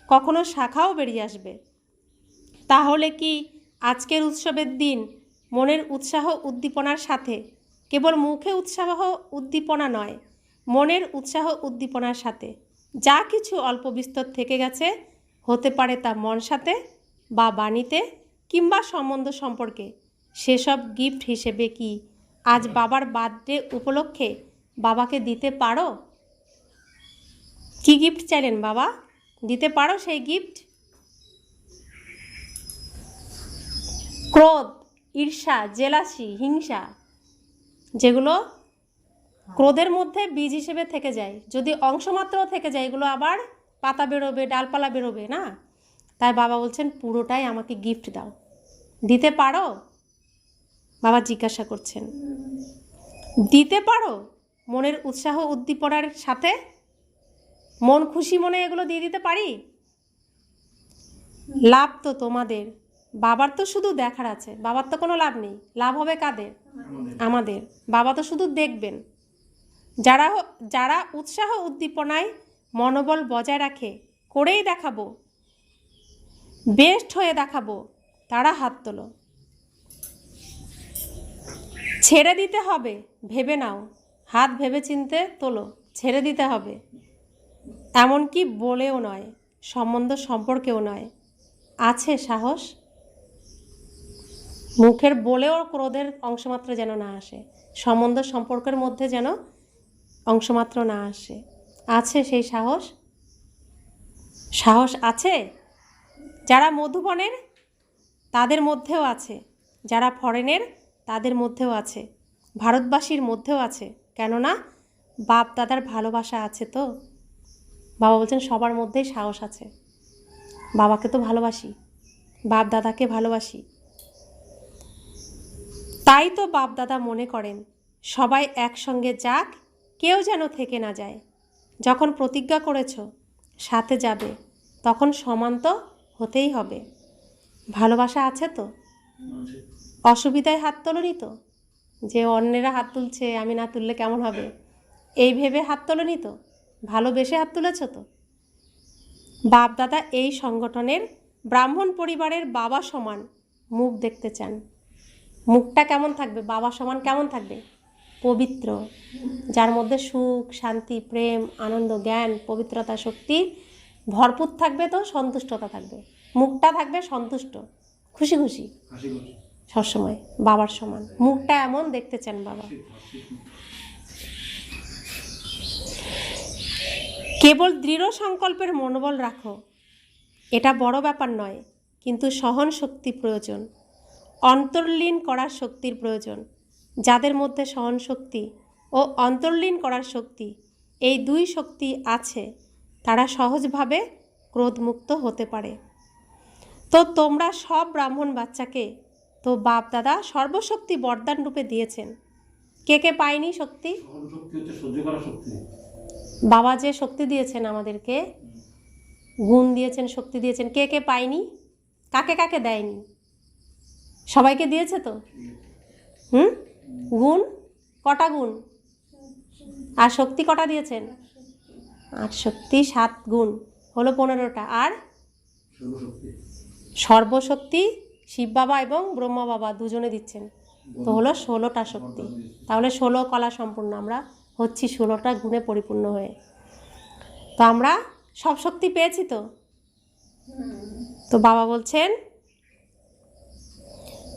কখনো শাখাও বেরিয়ে আসবে। তাহলে কি আজকের উৎসবের দিন মনের উৎসাহ উদ্দীপনার সাথে, কেবল মুখে উৎসাহ উদ্দীপনা নয়, মনের উৎসাহ উদ্দীপনার সাথে যা কিছু অল্প বিস্তর থেকে গেছে, হতে পারে তা মন সাথে বা বাণীতে কিংবা সম্বন্ধ সম্পর্কে, সেসব গিফট হিসেবে কি আজ বাবার বার্থডে উপলক্ষে বাবাকে দিতে পারো? কি গিফট চাইলেন বাবা? দিতে পারো সেই গিফট? ক্রোধ, ঈর্ষা, জেলাসি, হিংসা, যেগুলো ক্রোধের মধ্যে বীজ হিসেবে থেকে যায়, যদি অংশমাত্রও থেকে যায়, এগুলো আবার পাতা বেরোবে, ডালপালা বেরোবে না। তাই বাবা বলছেন পুরোটাই আমাকে গিফট দাও। দিতে পারো? বাবা জিজ্ঞাসা করছেন দিতে পারো? মনের উৎসাহ উদ্দীপনার সাথে মন খুশি মনে এগুলো দিয়ে দিতে পারি? লাভ তো তোমাদের, বাবার তো শুধু দেখার আছে, বাবার তো কোনো লাভ নেই। লাভ হবে কাদের? আমাদের। বাবা তো শুধু দেখবেন। যারা উৎসাহ উদ্দীপনায় মনোবল বজায় রাখে, করেই দেখাবো, বেস্ট হয়ে দেখাবো, তারা হাত তোলো। ছেড়ে দিতে হবে, ভেবে নাও, হাত ভেবে চিনতে তোলো। ছেড়ে দিতে হবে, এমনকি বলেও নয়, সম্বন্ধ সম্পর্কেও নয়। আছে সাহস? মুখের বলেও ক্রোধের অংশমাত্র যেন না আসে, সম্বন্ধ সম্পর্কের মধ্যে যেন অংশমাত্র না আসে। আছে সেই সাহস? সাহস আছে? যারা মধুবনের তাদের মধ্যেও আছে, যারা ফরেনের তাদের মধ্যেও আছে। ভারতবাসীর মধ্যেও আছে, কেননা বাপ দাদার ভালোবাসা আছে। তো বাবা বলছেন সবার মধ্যেই সাহস আছে। বাবাকে তো ভালোবাসি, বাপ দাদাকে ভালোবাসি, তাই তো বাপ দাদা মনে করেন সবাই একসঙ্গে যাক, কেউ যেন থেকে না যায়। যখন প্রতিজ্ঞা করেছ সাথে যাবে, তখন সমান তো হতেই হবে। ভালোবাসা আছে তো? অসুবিধায় হাত তোলনি তো, যে অন্যেরা হাত তুলছে আমি না তুললে কেমন হবে, এই ভেবে হাত তোলনি তো, ভালোবেসে হাত তুলেছ তো। বাপ দাদা এই সংগঠনের ব্রাহ্মণ পরিবারের বাবা সমান মুখ দেখতে চান। মুখটা কেমন থাকবে? বাবা সমান কেমন থাকবে? পবিত্র, যার মধ্যে সুখ, শান্তি, প্রেম, আনন্দ, জ্ঞান, পবিত্রতা, শক্তি ভরপুর থাকবে। তো সন্তুষ্টতা থাকবে, মুখটা থাকবে সন্তুষ্ট, খুশি খুশি সবসময় বাবার সমান। মুখটা এমন দেখতে চান বাবা। কেবল দৃঢ় সংকল্পের মনোবল রাখো, এটা বড় ব্যাপার নয়, কিন্তু সহন শক্তি প্রয়োজন, অন্তর্লীন করার শক্তির প্রয়োজন। যাদের মধ্যে সহন শক্তি ও অন্তর্লীন করার শক্তি, এই দুই শক্তি আছে, তারা সহজভাবে ক্রোধমুক্ত হতে পারে। তো তোমরা সব ব্রাহ্মণ বাচ্চাকে তো বাপ দাদা সর্বশক্তি বরদান রূপে দিয়েছেন। কে কে পায়নি শক্তি? বাবা যে শক্তি দিয়েছেন আমাদেরকে, গুণ দিয়েছেন, শক্তি দিয়েছেন, কে কে পায়নি? কাকে কাকে দেয়নি? সবাইকে দিয়েছে তো। গুণ কটা? গুণ আর শক্তি কটা দিয়েছেন? 8 শক্তি 7 গুণ হলো 15টা। আর সর্বশক্তি শিব বাবা এবং ব্রহ্মা বাবা দুজনে দিচ্ছেন, তো হলো 16টা শক্তি। তাহলে 16 কলা সম্পূর্ণ আমরা হচ্ছি, 16টা গুণে পরিপূর্ণ হয়ে। তো আমরা সব শক্তি পেয়েছি তো। তো বাবা বলছেন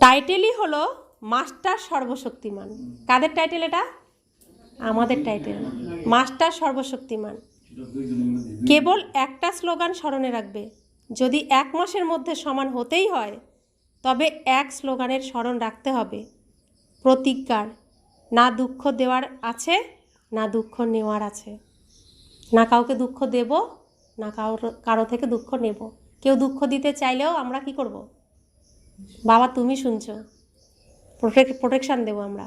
টাইটেলই হলো মাস্টার সর্বশক্তিমান। কাদের টাইটেল এটা? আমাদের টাইটেল, মাস্টার সর্বশক্তিমান। কেবল একটা স্লোগান স্মরণে রাখবে, যদি 1 মাসের মধ্যে সমান হতেই হয়, তবে এক স্লোগানের স্মরণ রাখতে হবে, প্রতিজ্ঞার। না দুঃখ দেওয়ার আছে, না দুঃখ নেওয়ার আছে। না কাউকে দুঃখ দেব, না কারো থেকে দুঃখ নেব। কেউ দুঃখ দিতে চাইলেও আমরা কি করব? বাবা তুমি শুনছো, প্রোটেকশান দেবো আমরা।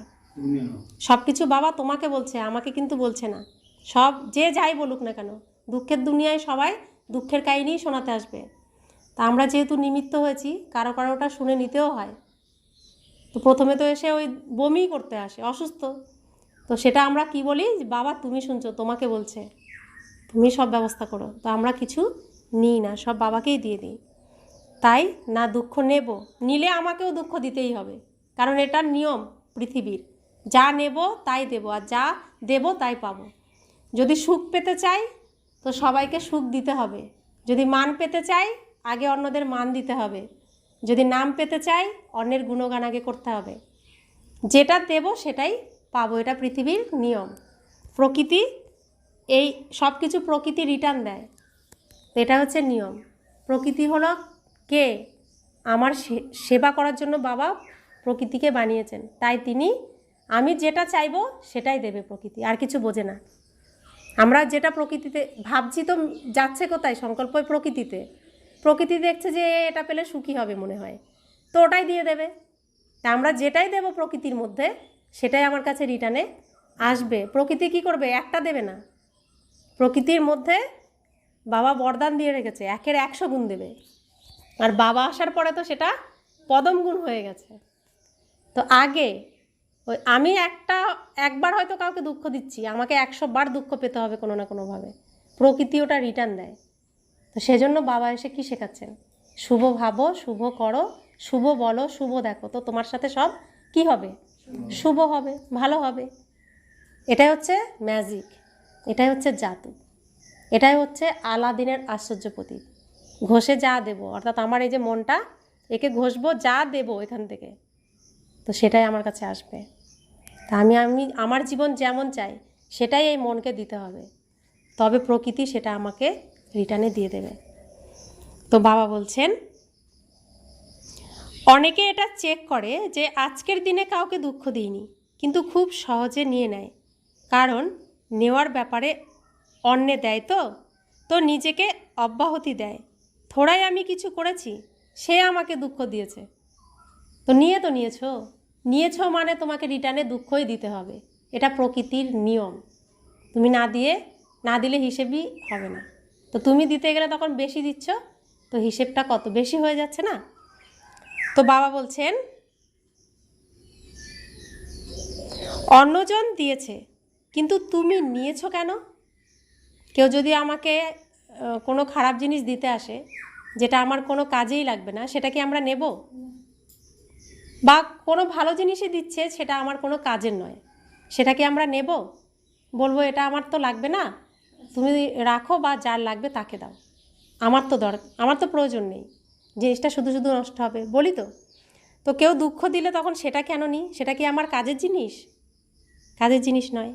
সব কিছু বাবা তোমাকে বলছে, আমাকে কিন্তু বলছে না। সব যে যাই বলুক না কেন, দুঃখের দুনিয়ায় সবাই দুঃখের কাহিনীই শোনাতে আসবে। তা আমরা যেহেতু নিমিত্ত হয়েছি, কারো কারোটা শুনে নিতেও হয়। তো প্রথমে তো এসে ওই বমি করতে আসে, অসুস্থ, তো সেটা আমরা কি বলি? বাবা তুমি শুনছো, তোমাকে বলছে, তুমি সব ব্যবস্থা করো। তো আমরা কিছু নিই না, সব বাবাকেই দিয়ে দিই। তাই না দুঃখ নেব, নিলে আমাকেও দুঃখ দিতেই হবে, কারণ এটা নিয়ম পৃথিবীর। যা নেব তাই দেব, আর যা দেব তাই পাবো। যদি সুখ পেতে চাই তো সবাইকে সুখ দিতে হবে, যদি মান পেতে চাই আগে অন্যদের মান দিতে হবে, যদি নাম পেতে চাই অন্যের গুণগান আগে করতে হবে। যেটা দেব সেটাই পাবো, এটা পৃথিবীর নিয়ম। প্রকৃতি এই সব কিছু প্রকৃতি রিটার্ন দেয়, এটা হচ্ছে নিয়ম। প্রকৃতি হলো কে? আমার সেবা করার জন্য বাবা প্রকৃতিকে বানিয়েছেন, তাই তিনি আমি যেটা চাইবো সেটাই দেবে প্রকৃতি, আর কিছু বোঝে না। আমরা যেটা প্রকৃতিতে ভাবছি তো যাচ্ছে কোথায়? সংকল্প প্রকৃতিতে। প্রকৃতি দেখছে যে এটা পেলে সুখী হবে মনে হয়, তো ওটাই দিয়ে দেবে। তা আমরা যেটাই দেব প্রকৃতির মধ্যে সেটাই আমার কাছে রিটার্নে আসবে। প্রকৃতি কি করবে? একটা দেবে না। প্রকৃতির মধ্যে বাবা বরদান দিয়ে রেখেছে, 1-এর 100 গুণ দেবে। আর বাবা আসার পরে তো সেটা পদম গুণ হয়ে গেছে। তো আগে ওই আমি একবার হয়তো কাউকে দুঃখ দিচ্ছি, আমাকে 100 বার দুঃখ পেতে হবে কোনো না কোনোভাবে। প্রকৃতি ওটা রিটার্ন দেয়। তো সেজন্য বাবা এসে কি শেখাচ্ছেন? শুভ ভাবো, শুভ করো, শুভ বলো, শুভ দেখো, তো তোমার সাথে সব কি হবে? শুভ হবে, ভালো হবে। এটাই হচ্ছে ম্যাজিক, এটাই হচ্ছে জাদু, এটাই হচ্ছে আলাদিনের আশ্চর্য প্রতীক। ঘষে যা দেব, অর্থাৎ আমার এই যে মনটা, একে ঘষবো, যা দেব এখান থেকে, তো সেটাই আমার কাছে আসবে। তা আমি আমার জীবন যেমন চাই সেটাই এই মনকে দিতে হবে, তবে প্রকৃতি সেটা আমাকে রিটার্নে দিয়ে দেবে। তো বাবা বলছেন অনেকে এটা চেক করে যে আজকের দিনে কাউকে দুঃখ দিইনি, কিন্তু খুব সহজে নিয়ে নেয়, কারণ নেওয়ার ব্যাপারে অন্যে দেয় তো তো নিজেকে অব্যাহতি দেয়। থোড়াই আমি কিছু করেছি, সে আমাকে দুঃখ দিয়েছে, তো নিয়েছো নিয়েছো মানে তোমাকে রিটার্নে দুঃখই দিতে হবে। এটা প্রকৃতির নিয়ম। তুমি না দিলে হিসেবই হবে না। তো তুমি দিতে গেলে তখন বেশি দিচ্ছ, তো হিসেবটা কত বেশি হয়ে যাচ্ছে না। তো বাবা বলছেন, অন্যজন দিয়েছে কিন্তু তুমি নিয়েছো কেন? কেউ যদি আমাকে কোনো খারাপ জিনিস দিতে আসে, যেটা আমার কোনো কাজেই লাগবে না, সেটা কি আমরা নেব? বা কোনো ভালো জিনিসই দিচ্ছে, সেটা আমার কোনো কাজের নয়, সেটা কি আমরা নেব? বলবো এটা আমার তো লাগবে না, তুমি রাখো, বা যার লাগবে তাকে দাও, আমার তো প্রয়োজন নেই, জিনিসটা শুধু শুধু নষ্ট হবে, বলি তো। তো কেউ দুঃখ দিলে তখন সেটা কেন নিই? সেটা কি আমার কাজের জিনিস? কাজের জিনিস নয়।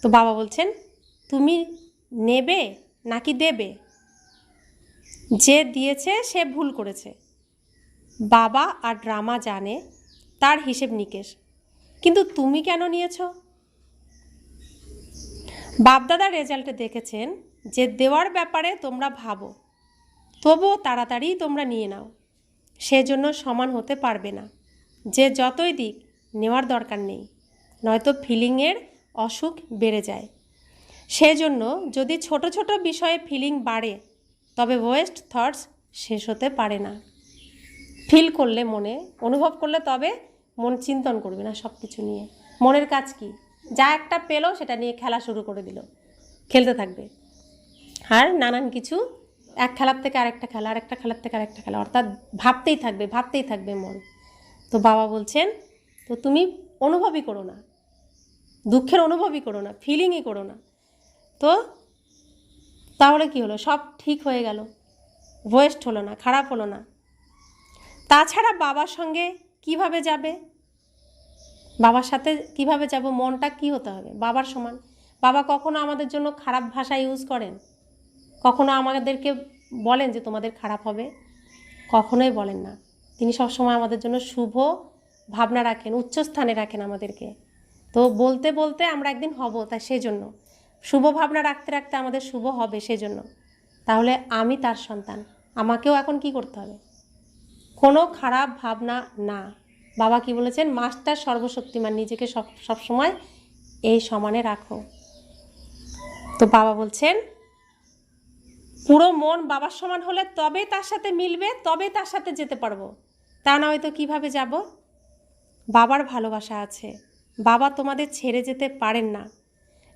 তো বাবা বলছেন, তুমি নেবে নাকি দেবে? যে দিয়েছে সে ভুল করেছে। বাবা আর ড্রামা জানে তার হিসেব নিকেশ, কিন্তু তুমি কেন নিয়েছো? বাপদাদার রেজাল্টে দেখেছেন যে দেওয়ার ব্যাপারে তোমরা ভাবো, তবুও তাড়াতাড়ি তোমরা নিয়ে নাও, সেজন্য সমান হতে পারবে না। যে যতই দিক, নেওয়ার দরকার নেই, নয়তো ফিলিংয়ের অসুখ বেড়ে যায়। সেজন্য যদি ছোট ছোট বিষয়ে ফিলিং বাড়ে, তবে ওয়েস্ট থটস শেষ হতে পারে না। ফিল করলে, মনে অনুভব করলে, তবে মন চিন্তন করবে না সব কিছু নিয়ে। মনের কাজ কি? যা একটা পেলো সেটা নিয়ে খেলা শুরু করে দিল, খেলতে থাকবে। আর নানান কিছু, এক খেলার থেকে আরেকটা খেলা, আরেকটা খেলার থেকে আরেকটা খেলা, অর্থাৎ ভাবতেই থাকবে মন। তো বাবা বলছেন, তো তুমি অনুভবই করো না, দুঃখের অনুভবই করো না, ফিলিংই করো না। তো তাহলে কি হলো? সব ঠিক হয়ে গেল, ওয়েস্ট হলো না, খারাপ হলো না। তাছাড়া বাবার সঙ্গে কিভাবে যাবে? বাবার সাথে কিভাবে যাব? মনটা কি হতে হবে? বাবার সমান। বাবা কখনো আমাদের জন্য খারাপ ভাষা ইউজ করেন? কখনো আমাদেরকে বলেন যে তোমাদের খারাপ হবে? কখনোই বলেন না। তিনি সবসময় আমাদের জন্য শুভ ভাবনা রাখেন, উচ্চ স্থানে রাখেন আমাদেরকে। তো বলতে বলতে আমরা একদিন হব, তাই সেজন্য শুভ ভাবনা রাখতে রাখতে আমাদের শুভ হবে, সেজন্য। তাহলে আমি তার সন্তান, আমাকেও এখন কি করতে হবে? কোনো খারাপ ভাবনা না। বাবা কি বলেছেন? মাস্টার সর্বশক্তিমান, নিজেকে সবসময় এই সমানে রাখো। তো বাবা বলছেন, পুরো মন বাবার সমান হলে তবে তার সাথে মিলবে, তবে তার সাথে যেতে পারবো, তা না হয়তো কিভাবে যাব? বাবার ভালোবাসা আছে, বাবা তোমাদের ছেড়ে যেতে পারেন না,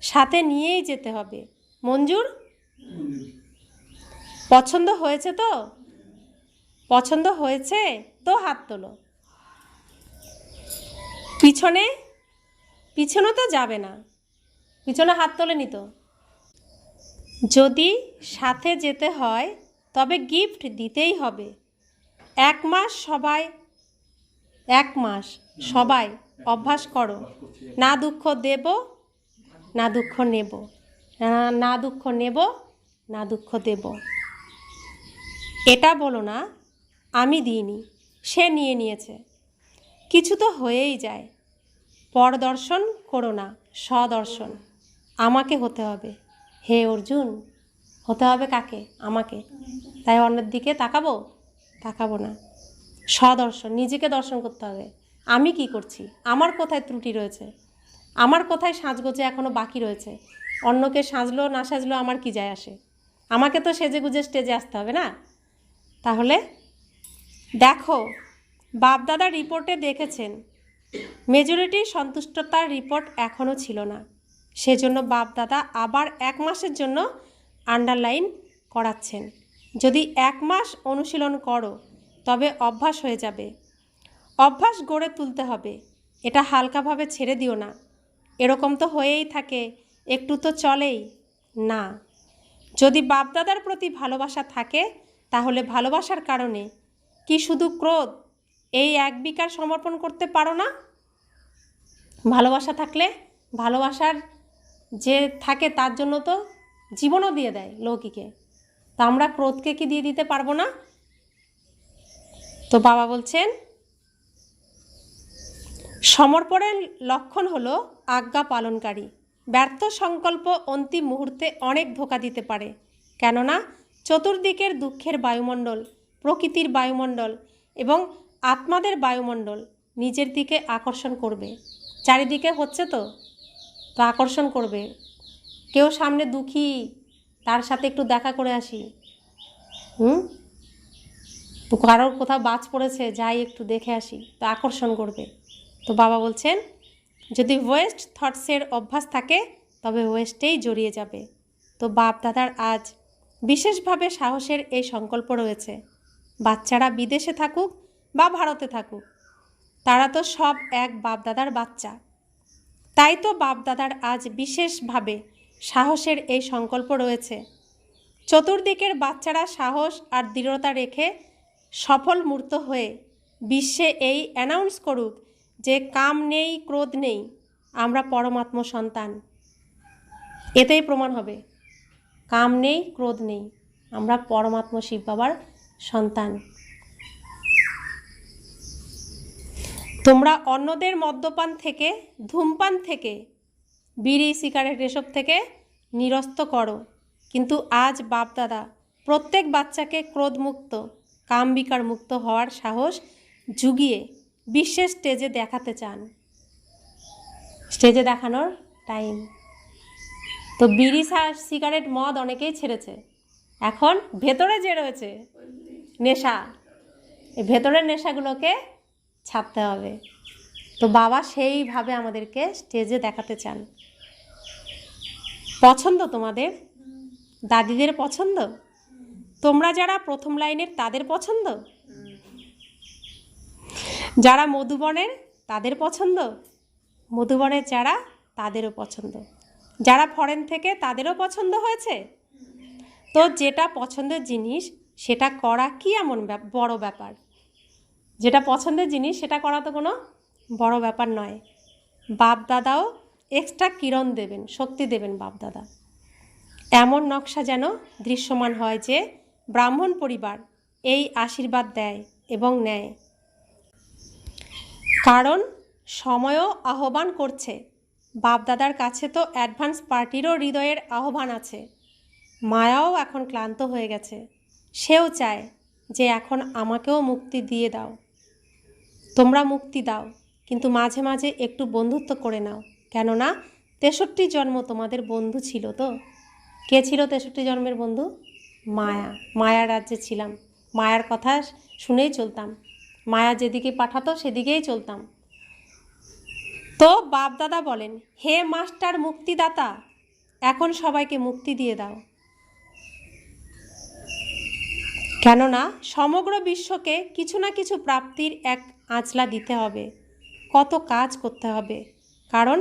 সাথে নিয়েই যেতে হবে। মঞ্জুর? পছন্দ হয়েছে তো? পছন্দ হয়েছে তো হাত তোলো। পিছনে তো যাবে না, পিছনে হাত তোলেনি তো। যদি সাথে যেতে হয় তবে গিফট দিতেই হবে। এক মাস সবাই অভ্যাস করো, না দুঃখ দেব না দুঃখ নেব, না দুঃখ নেব না দুঃখ দেব। এটা বলো না আমি দিইনি, সে নিয়ে নিয়েছে। কিছু তো হয়েই যায়। পরদর্শন করো না, স্বদর্শন। আমাকে হতে হবে। হে অর্জুন, হতে হবে কাকে? আমাকে। তাই অন্যের দিকে তাকাবো না। স্বদর্শন, নিজেকে দর্শন করতে হবে। আমি কি করছি? আমার কোথায় ত্রুটি রয়েছে? আমার কোথায় সাজগোজে এখনও বাকি রয়েছে? অন্যকে সাজলো না সাজলো আমার কি যায় আসে? আমাকে তো সেজে গুজে স্টেজে আসতে হবে না? তাহলে দেখো, বাপদাদা রিপোর্টে দেখেছেন মেজরিটি সন্তুষ্টতার রিপোর্ট এখনও ছিল না। সেজন্য বাপদাদা আবার 1 মাসের জন্য আন্ডারলাইন করাচ্ছেন। যদি 1 মাস অনুশীলন করো তবে অভ্যাস হয়ে যাবে। অভ্যাস গড়ে তুলতে হবে, এটা হালকাভাবে ছেড়ে দিও না। এরকম তো হয়েই থাকে, একটু তো চলেই না। যদি বাপদাদার প্রতি ভালোবাসা থাকে, তাহলে ভালোবাসার কারণে কি শুধু ক্রোধ, এই এক বিকার সমর্পণ করতে পারো না? ভালোবাসা থাকলে, ভালোবাসার যে থাকে তার জন্য তো জীবনও দিয়ে দেয় লৌকিকে, তা আমরা ক্রোধকে কি দিয়ে দিতে পারবো না? তো বাবা বলছেন, সমর্পণের লক্ষণ হলো আজ্ঞা পালনকারী। ব্যর্থ সংকল্প অন্তিম মুহূর্তে অনেক ধোঁকা দিতে পারে, কেননা চতুর্দিকের দুঃখের বায়ুমণ্ডল, প্রকৃতির বায়ুমণ্ডল এবং আত্মাদের বায়ুমণ্ডল নিজের দিকে আকর্ষণ করবে। চারিদিকে হচ্ছে তো আকর্ষণ করবে। কেউ সামনে দুঃখী, তার সাথে একটু দেখা করে আসি, কারোর কোথাও বাজ পড়েছে, যাই একটু দেখে আসি, তো আকর্ষণ করবে। তো বাবা বলছেন, যদি ওয়েস্ট থটসের অভ্যাস থাকে তবে ওয়েস্টেই জড়িয়ে যাবে। তো বাপ দাদার আজ বিশেষভাবে সাহসের এই সংকল্প রয়েছে। বাচ্চারা বিদেশে থাকুক বা ভারতে থাকুক, তারা তো সব এক বাপ দাদার বাচ্চা। তাই তো বাপ দাদার আজ বিশেষভাবে সাহসের এই সংকল্প রয়েছে। চতুর্দিকের বাচ্চারা সাহস আর দৃঢ়তা রেখে সফল মূর্ত হয়ে বিশ্বে এই অ্যানাউন্স করুক যে কাম নেই, ক্রোধ নেই, আমরা পরমাত্ম সন্তান। এতেই প্রমাণ হবে কাম নেই, ক্রোধ নেই, আমরা পরমাত্ম শিব বাবার সন্তান। তোমরা অন্যদের মদ্যপান থেকে, ধূমপান থেকে, বিড়ি সিগারেট এসব থেকে নিরস্ত করো। কিন্তু আজ বাপদাদা প্রত্যেক বাচ্চাকে ক্রোধমুক্ত, কামবিকার মুক্ত হওয়ার সাহস জুগিয়ে বিশ্বের স্টেজে দেখাতে চান। স্টেজে দেখানোর টাইম তো। বিড়ি সিগারেট মদ অনেকেই ছেড়েছে, এখন ভেতরে যে রয়েছে নেশা, এই ভেতরের নেশাগুলোকে ছাড়তে হবে। তো বাবা সেইভাবে আমাদেরকে স্টেজে দেখাতে চান। পছন্দ তোমাদের? দাদিদের পছন্দ? তোমরা যারা প্রথম লাইনের তাদের পছন্দ? যারা মধুবনের তাদের পছন্দ? মধুবনের যারা তাদেরও পছন্দ? যারা ফরেন থেকে তাদেরও পছন্দ হয়েছে? তো যেটা পছন্দের জিনিস সেটা করা কি এমন বড় ব্যাপার? যেটা পছন্দের জিনিস সেটা করা তো কোনো বড় ব্যাপার নয়। বাপ দাদাও এক্সট্রা কিরণ দেবেন, শক্তি দেবেন বাপ দাদা। এমন নকশা যেন দৃশ্যমান হয় যে ব্রাহ্মণ পরিবার এই আশীর্বাদ দেয় এবং নেয়। কারণ সময়ও আহ্বান করছে। বাপদাদার কাছে তো অ্যাডভান্স পার্টিরও হৃদয়ের আহ্বান আছে। মায়াও এখন ক্লান্ত হয়ে গেছে, সেও চায় যে এখন আমাকেও মুক্তি দিয়ে দাও। তোমরা মুক্তি দাও, কিন্তু মাঝে মাঝে একটু বন্ধুত্ব করে নাও, কেননা 63 জন্ম তোমাদের বন্ধু ছিল। তো কে ছিল 63 জন্মের বন্ধু? মায়া। মায়ার রাজ্যে ছিলাম, মায়ার কথা শুনেই চলতাম, মায়া যেদিকে পাঠাতো সেদিকেই চলতাম। তো বাপ দাদা বলেন, হে মাস্টার মুক্তিদাতা, এখন সবাইকে মুক্তি দিয়ে দাও। কেননা সমগ্র বিশ্বকে কিছু না কিছু প্রাপ্তির এক আঁচলা দিতে হবে, কত কাজ করতে হবে। কারণ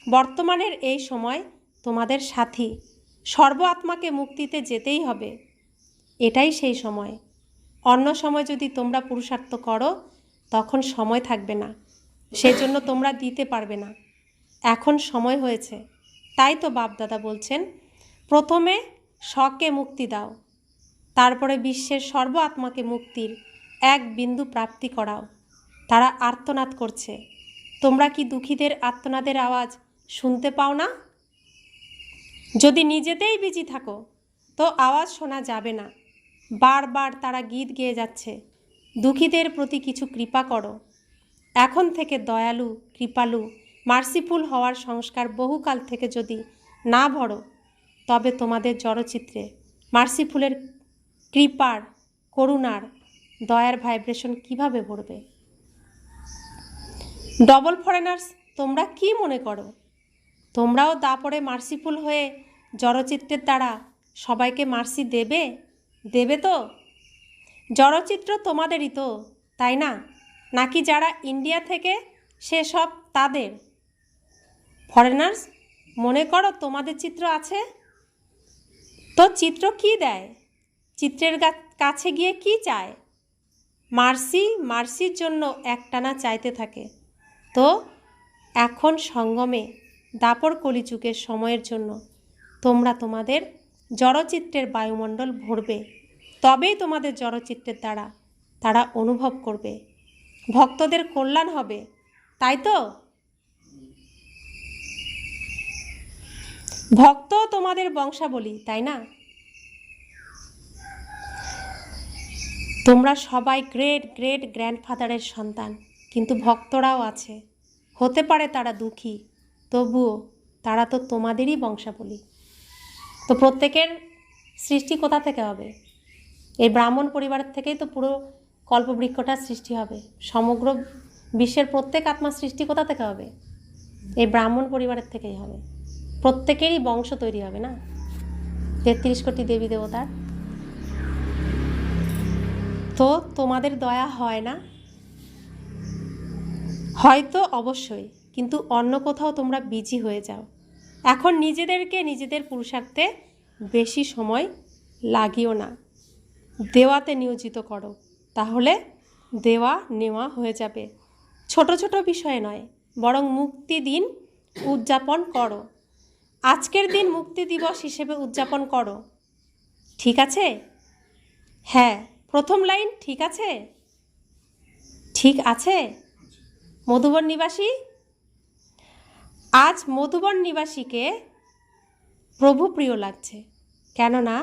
বর্তমানের এই সময় তোমাদের সাথী, সর্ব আত্মাকে মুক্তিতে যেতেই হবে। এটাই সেই সময়। অন্য সময় যদি তোমরা পুরুষার্থ করো তখন সময় থাকবে না, সেই জন্য তোমরা দিতে পারবে না। এখন সময় হয়েছে। তাই তো বাপদাদা বলছেন, প্রথমে স্বকে মুক্তি দাও, তারপরে বিশ্বের সর্ব আত্মাকে মুক্তির এক বিন্দু প্রাপ্তি করাও। তারা আর্তনাদ করছে, তোমরা কি দুঃখীদের আর্তনাদের আওয়াজ শুনতে পাও না? যদি নিজেতেই বিজি থাকো তো আওয়াজ শোনা যাবে না। বারবার তারা গীত গেয়ে যাচ্ছে, দুঃখীদের প্রতি কিছু কৃপা করো। এখন থেকে দয়ালু, কৃপালু, মার্সিফুল হওয়ার সংস্কার বহুকাল থেকে যদি না ভরো, তবে তোমাদের জড়চিত্রে মার্সিফুলের কৃপার, করুণার, দয়ার ভাইব্রেশন কিভাবে ভরবে? ডবল ফরেনার্স তোমরা কি মনে করো তোমরাও দাপড়ে মার্সিফুল হয়ে জড়চিত্রের দ্বারা সবাইকে মার্সি দেবে? দেবে তো? জড়চিত্র তোমাদেরই তো, তাই না? নাকি যারা ইন্ডিয়া থেকে সেসব তাদের? ফরেনার্স মনে করো তোমাদের চিত্র আছে? তো চিত্র কি দেয়? চিত্রের কাছে গিয়ে কি চায়? মার্সি, মার্সির জন্য একটানা চাইতে থাকে। তো এখন সঙ্গমে দাপর কলিযুগের সময়ের জন্য তোমরা তোমাদের জড়চিত্রের বায়ুমণ্ডল ভরবে, তবেই তোমাদের জড়চিত্রের দ্বারা তারা অনুভব করবে। ভক্তদের কল্যাণ হবে, তাই তো? ভক্ত তোমাদের বংশাবলী, তাই না? তোমরা সবাই গ্রেট গ্রেট গ্র্যান্ডফাদারের সন্তান, কিন্তু ভক্তরাও আছে, হতে পারে তারা দুঃখী, তবুও তারা তো তোমাদেরই বংশাবলী। তো প্রত্যেকের সৃষ্টি কোথা থেকে হবে? এই ব্রাহ্মণ পরিবারের থেকেই তো পুরো কল্পবৃক্ষটার সৃষ্টি হবে। সমগ্র বিশ্বের প্রত্যেক আত্মার সৃষ্টি কোথা থেকে হবে? এই ব্রাহ্মণ পরিবারের থেকেই হবে। প্রত্যেকেরই বংশ তৈরি হবে না ৩৩ কোটি দেবী দেবতার। তো তোমাদের দয়া হয় না? হয়তো, অবশ্যই, কিন্তু অন্য কোথাও তোমরা বিজি হয়ে যাও। এখন নিজেদেরকে নিজেদের পুরুষার্থে বেশি সময় লাগিও না, দেওয়াতে নিয়োজিত করো, তাহলে দেওয়া নেওয়া হয়ে যাবে। ছোট ছোট বিষয়ে নয়, বরং মুক্তি দিন উদযাপন করো। আজকের দিন মুক্তি দিবস হিসেবে উদযাপন করো, ঠিক আছে? হ্যাঁ, প্রথম লাইন ঠিক আছে? ঠিক আছে। মধুবন নিবাসী, আজ মধুবন নিবাসীকে প্রভু প্রিয় লাগছে, কেননা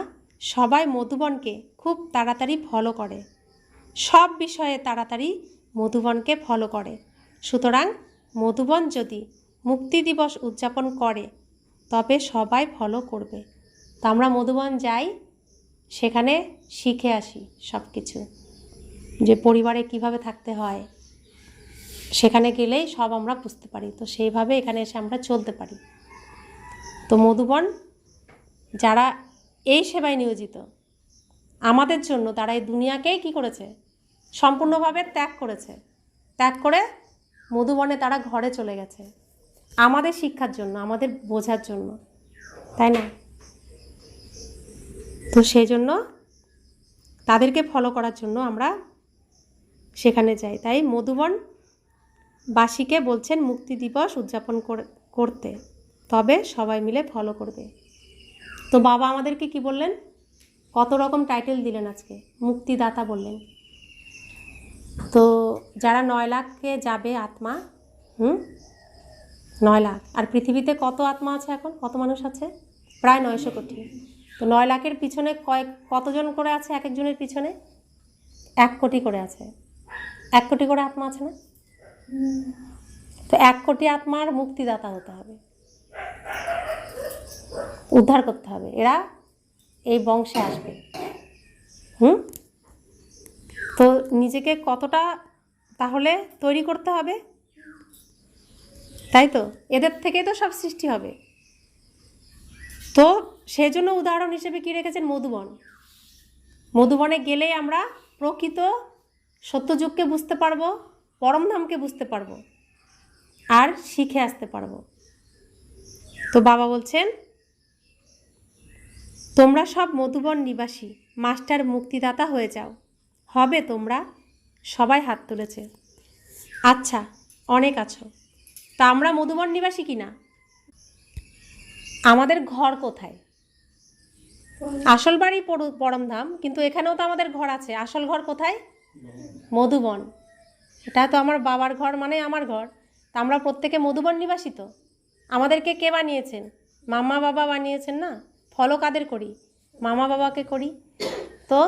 সবাই মধুবনকে খুব তাড়াতাড়ি ফলো করে, সব বিষয়ে তাড়াতাড়ি মধুবনকে ফলো করে। সুতরাং মধুবন যদি মুক্তি দিবস উদযাপন করে তবে সবাই ফলো করবে। তো আমরা মধুবন যাই, সেখানে শিখে আসি সব কিছু, যে পরিবারে কিভাবে থাকতে হয়। সেখানে গেলেই সব আমরা বুঝতে পারি, তো সেইভাবে এখানে এসে আমরা চলতে পারি। তো মধুবন যারা এই সেবায় নিয়োজিত আমাদের জন্য, তারা এই দুনিয়াকেই কী করেছে? সম্পূর্ণভাবে ত্যাগ করেছে। ত্যাগ করে মধুবনে তারা ঘরে চলে গেছে আমাদের শিক্ষার জন্য, আমাদের বোঝার জন্য, তাই না? তো সেই জন্য তাদেরকে ফলো করার জন্য আমরা সেখানে যাই। তাই মধুবন বাসীকে বলছেন মুক্তি দিবস উদযাপন করতে, তবে সবাই মিলে ফলো করবে। তো বাবা আমাদেরকে কি বললেন? কত রকম টাইটেল দিলেন আজকে, মুক্তিদাতা বললেন। তো যারা 9 লাখে যাবে আত্মা, 9 লাখ, আর পৃথিবীতে কত আত্মা আছে এখন, কত মানুষ আছে? প্রায় 900 কোটি। তো 9 লাখের পিছনে কতজন করে আছে? এক একজনের পিছনে 1 কোটি করে আছে। 1 কোটি করে আত্মা আছে না? তো 1 কোটি আত্মার মুক্তিদাতা হতে হবে, উদ্ধার করতে হবে। এরা এই বংশে আসবে। তো নিজেকে কতটা তাহলে তৈরি করতে হবে, তাই তো? এদের থেকেই তো সব সৃষ্টি হবে। তো সেই জন্য উদাহরণ হিসেবে কি রেখেছেন? মধুবন। মধুবনে গেলেই আমরা প্রকৃত সত্যযুগকে বুঝতে পারবো, পরমধামকে বুঝতে পারবো, আর শিখে আসতে পারবো। তো বাবা বলছেন তোমরা সব মধুবন নিবাসী মাস্টার মুক্তিদাতা হয়ে যাও, হবে তোমরা? সবাই হাত তুলেছে। আচ্ছা, অনেক আছো। তা আমরা মধুবন নিবাসী কি না? আমাদের ঘর কোথায়? আসল বাড়ি পরমধাম, কিন্তু এখানেও তো আমাদের ঘর আছে। আসল ঘর কোথায়? মধুবন। এটা তো আমার বাবার ঘর, মানে আমার ঘর। তা আমরা প্রত্যেকে মধুবন নিবাসী। তো আমাদেরকে কে বানিয়েছেন? মামা বাবা বানিয়েছেন না? ফলো কাদের করি? মামা বাবাকে করি। তো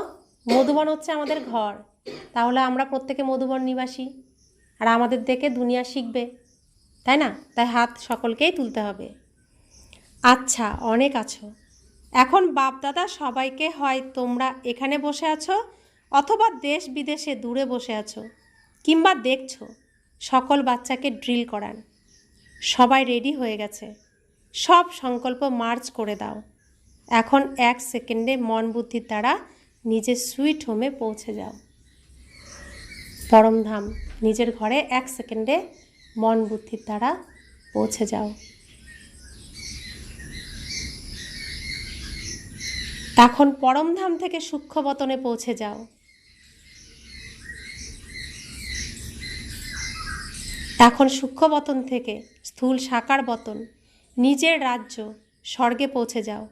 মধুবন হচ্ছে আমাদের ঘর, তাহলে আমরা প্রত্যেকে মধুবন নিবাসী, আর আমাদের দেখে দুনিয়া শিখবে, তাই না? তাই হাত সকলকেই তুলতে হবে। আচ্ছা, অনেক আছো। এখন বাপদাদা সবাইকে, হয় তোমরা এখানে বসে আছো অথবা দেশ বিদেশে দূরে বসে আছো, কিংবা দেখছো, সকল বাচ্চাকে ড্রিল করান। সবাই রেডি হয়ে গেছে, সব সংকল্প মার্চ করে দাও। এখন 1 সেকেন্ডে মন বুদ্ধির দ্বারা নিজের সুইট হোমে পৌঁছে যাও। পরমধাম, নিজের ঘরে 1 সেকেন্ডে মন বুদ্ধির দ্বারা পৌঁছে যাও। এখন পরমধাম থেকে সূক্ষ্ম বতনে পৌঁছে যাও। এখন সূক্ষ্ম বতন থেকে স্থূল সাকার বতন, নিজের রাজ্য স্বর্গে পৌঁছে যাও।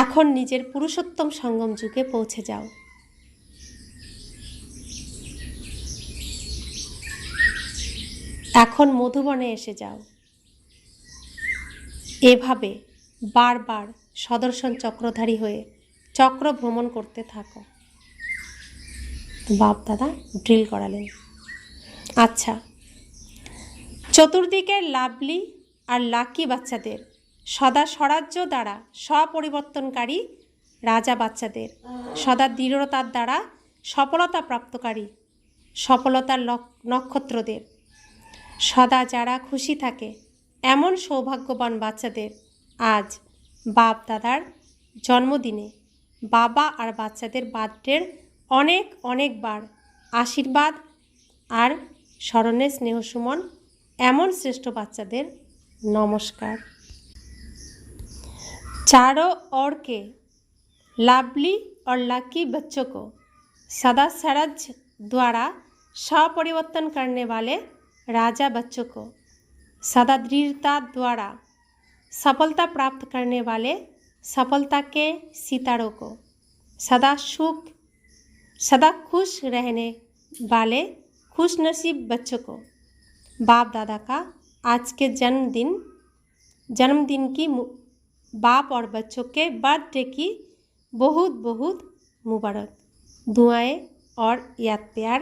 এখন নিজের পুরুষোত্তম সঙ্গম যুগে পৌঁছে যাও। এখন মধুবনে এসে যাও। এভাবে বারবার সদর্শন চক্রধারী হয়ে চক্র ভ্রমণ করতে থাকো। বাপ দাদা ড্রিল করালেন। আচ্ছা, চতুর্দিকের লাভলি আর লাকি বাচ্চাদের, সদা স্বরাজ্য দ্বারা স্বপরিবর্তনকারী রাজা বাচ্চাদের, সদা দৃঢ়তার দ্বারা সফলতা প্রাপ্তকারী সফলতার নক্ষত্রদের, সদা যারা খুশি থাকে এমন সৌভাগ্যবান বাচ্চাদের আজ বাপ দাদার জন্মদিনে বাবা আর বাচ্চাদের বার্থডের অনেক অনেকবার আশীর্বাদ আর স্মরণে স্নেহসুমন এমন শ্রেষ্ঠ বাচ্চাদের নমস্কার। चारों ओर के लाभली और लकी बच्चों को सदा सरज द्वारा स्वपरिवर्तन करने वाले राजा बच्चों को, सदा दृढ़ता द्वारा सफलता प्राप्त करने वाले सफलता के सितारों को, सदा खुश रहने वाले खुशनसीब बच्चों को बाप दादा का आज के जन्मदिन की बाप और बच्चों के बर्थडे की बहुत बहुत मुबारक। दुआएं और याद प्यार।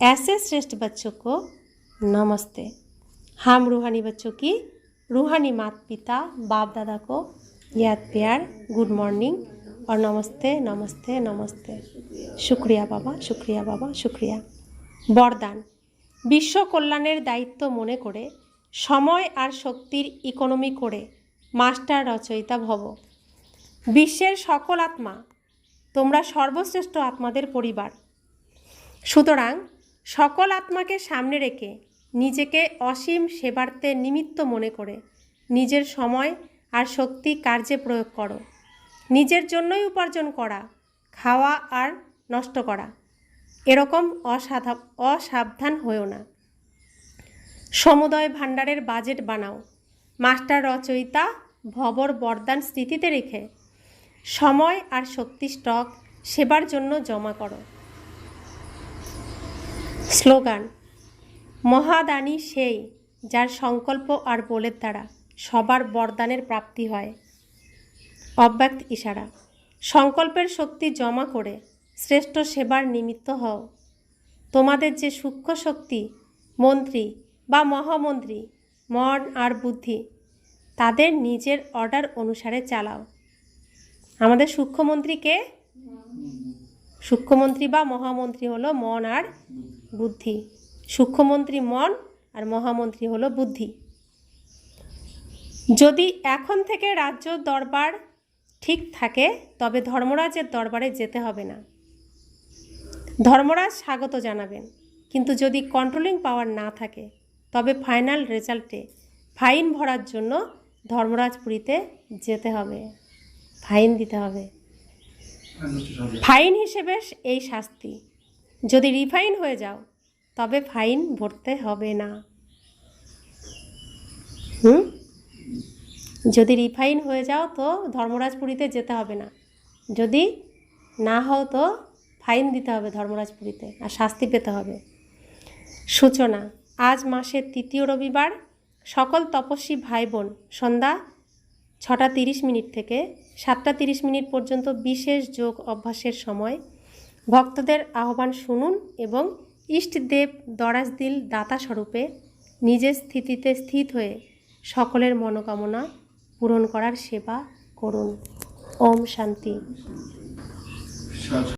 ऐसे श्रेष्ठ बच्चों को नमस्ते। हम रूहानी बच्चों की रूहानी माता पिता बाप दादा को याद प्यार, गुड मॉर्निंग और नमस्ते नमस्ते नमस्ते। शुक्रिया बाबा, शुक्रिया बाबा, शुक्रिया। बरदान। विश्व कल्याणेर दायित्व मने करे समय और शक्तिर इकोनमी करे मास्टार रचयिता भव। विश्वेर सकल आत्मा तोमरा सर्वश्रेष्ठ आत्मादेर परिवार। सुतरां सकल आत्माके सामने रेखे निजेके असीम सेवार्थे निमित्त मने करे निजेर समय और शक्ति कार्ये प्रयोग करो। निजेर जन्यई उपार्जन करा, खावा और नष्ट करा एरकम असाबधान हयो ना। समुदय भाण्डारेर बाजेट बानाओ। मास्टार रचयिता भवर बरदान स्मृतिते रेखे समय और शक्ति स्टक सेवार जन्य जमा करो। स्लोगान। महादानी सेई जार संकल्प और बोलेर द्वारा सबार बरदानेर प्राप्ति हय। अव्यक्त इशारा। संकल्पेर शक्ति जमा करे श्रेष्ठ सेवार निमित्त हओ। तोमादेर जे सूक्ष्म शक्ति मंत्री बा महामंत्री मन और बुद्धि तादेर निजेर अर्डार अनुसारे चालाओ। आमादेर सूक्ष्ममंत्री के? सूक्ष्ममंत्री बा महामंत्री हलो मन और बुद्धि। सूक्ष्ममंत्री मन और महामंत्री हलो बुद्धि। यदि एखन थेके राज्य दरबार ठीक थाके तबे धर्मराजेर दरबारे जेते हबे ना। धर्मराज स्वागत जानाबेन, किन्तु यदि कन्ट्रोलिंग पावर ना थाके तबे फाइनल रेजाल्टे फाइन भरार जन्य धर्मराजपुरीते जेते हबे, फाइन दिते हबे। फाइन हिसेबे एई शास्ति। यदि रिफाइन हये जाओ तबे फाइन भरते हबे ना। यदि रिफाइन हये जाओ तो धर्मराजपुरीते जेते हबे ना। यदि ना हओ तो फाइन दिते हबे धर्मराजपुरीते और शास्ति पेते हबे। सूचना। आज मासेर तृतीय रविवार सकल तपस्वी भाई बोन सन्ध्या 6:30 থেকে 7:30 पर्यन्त विशेष योग अभ्यासेर समय भक्तদের आह्वान शुनुन एवं इष्टदेव दराजदिल दाता स्वरूपे निजेर स्थितिते स्थित हये सकलेर मनोकामना पूरण करार सेवा करुन। ओम शांति।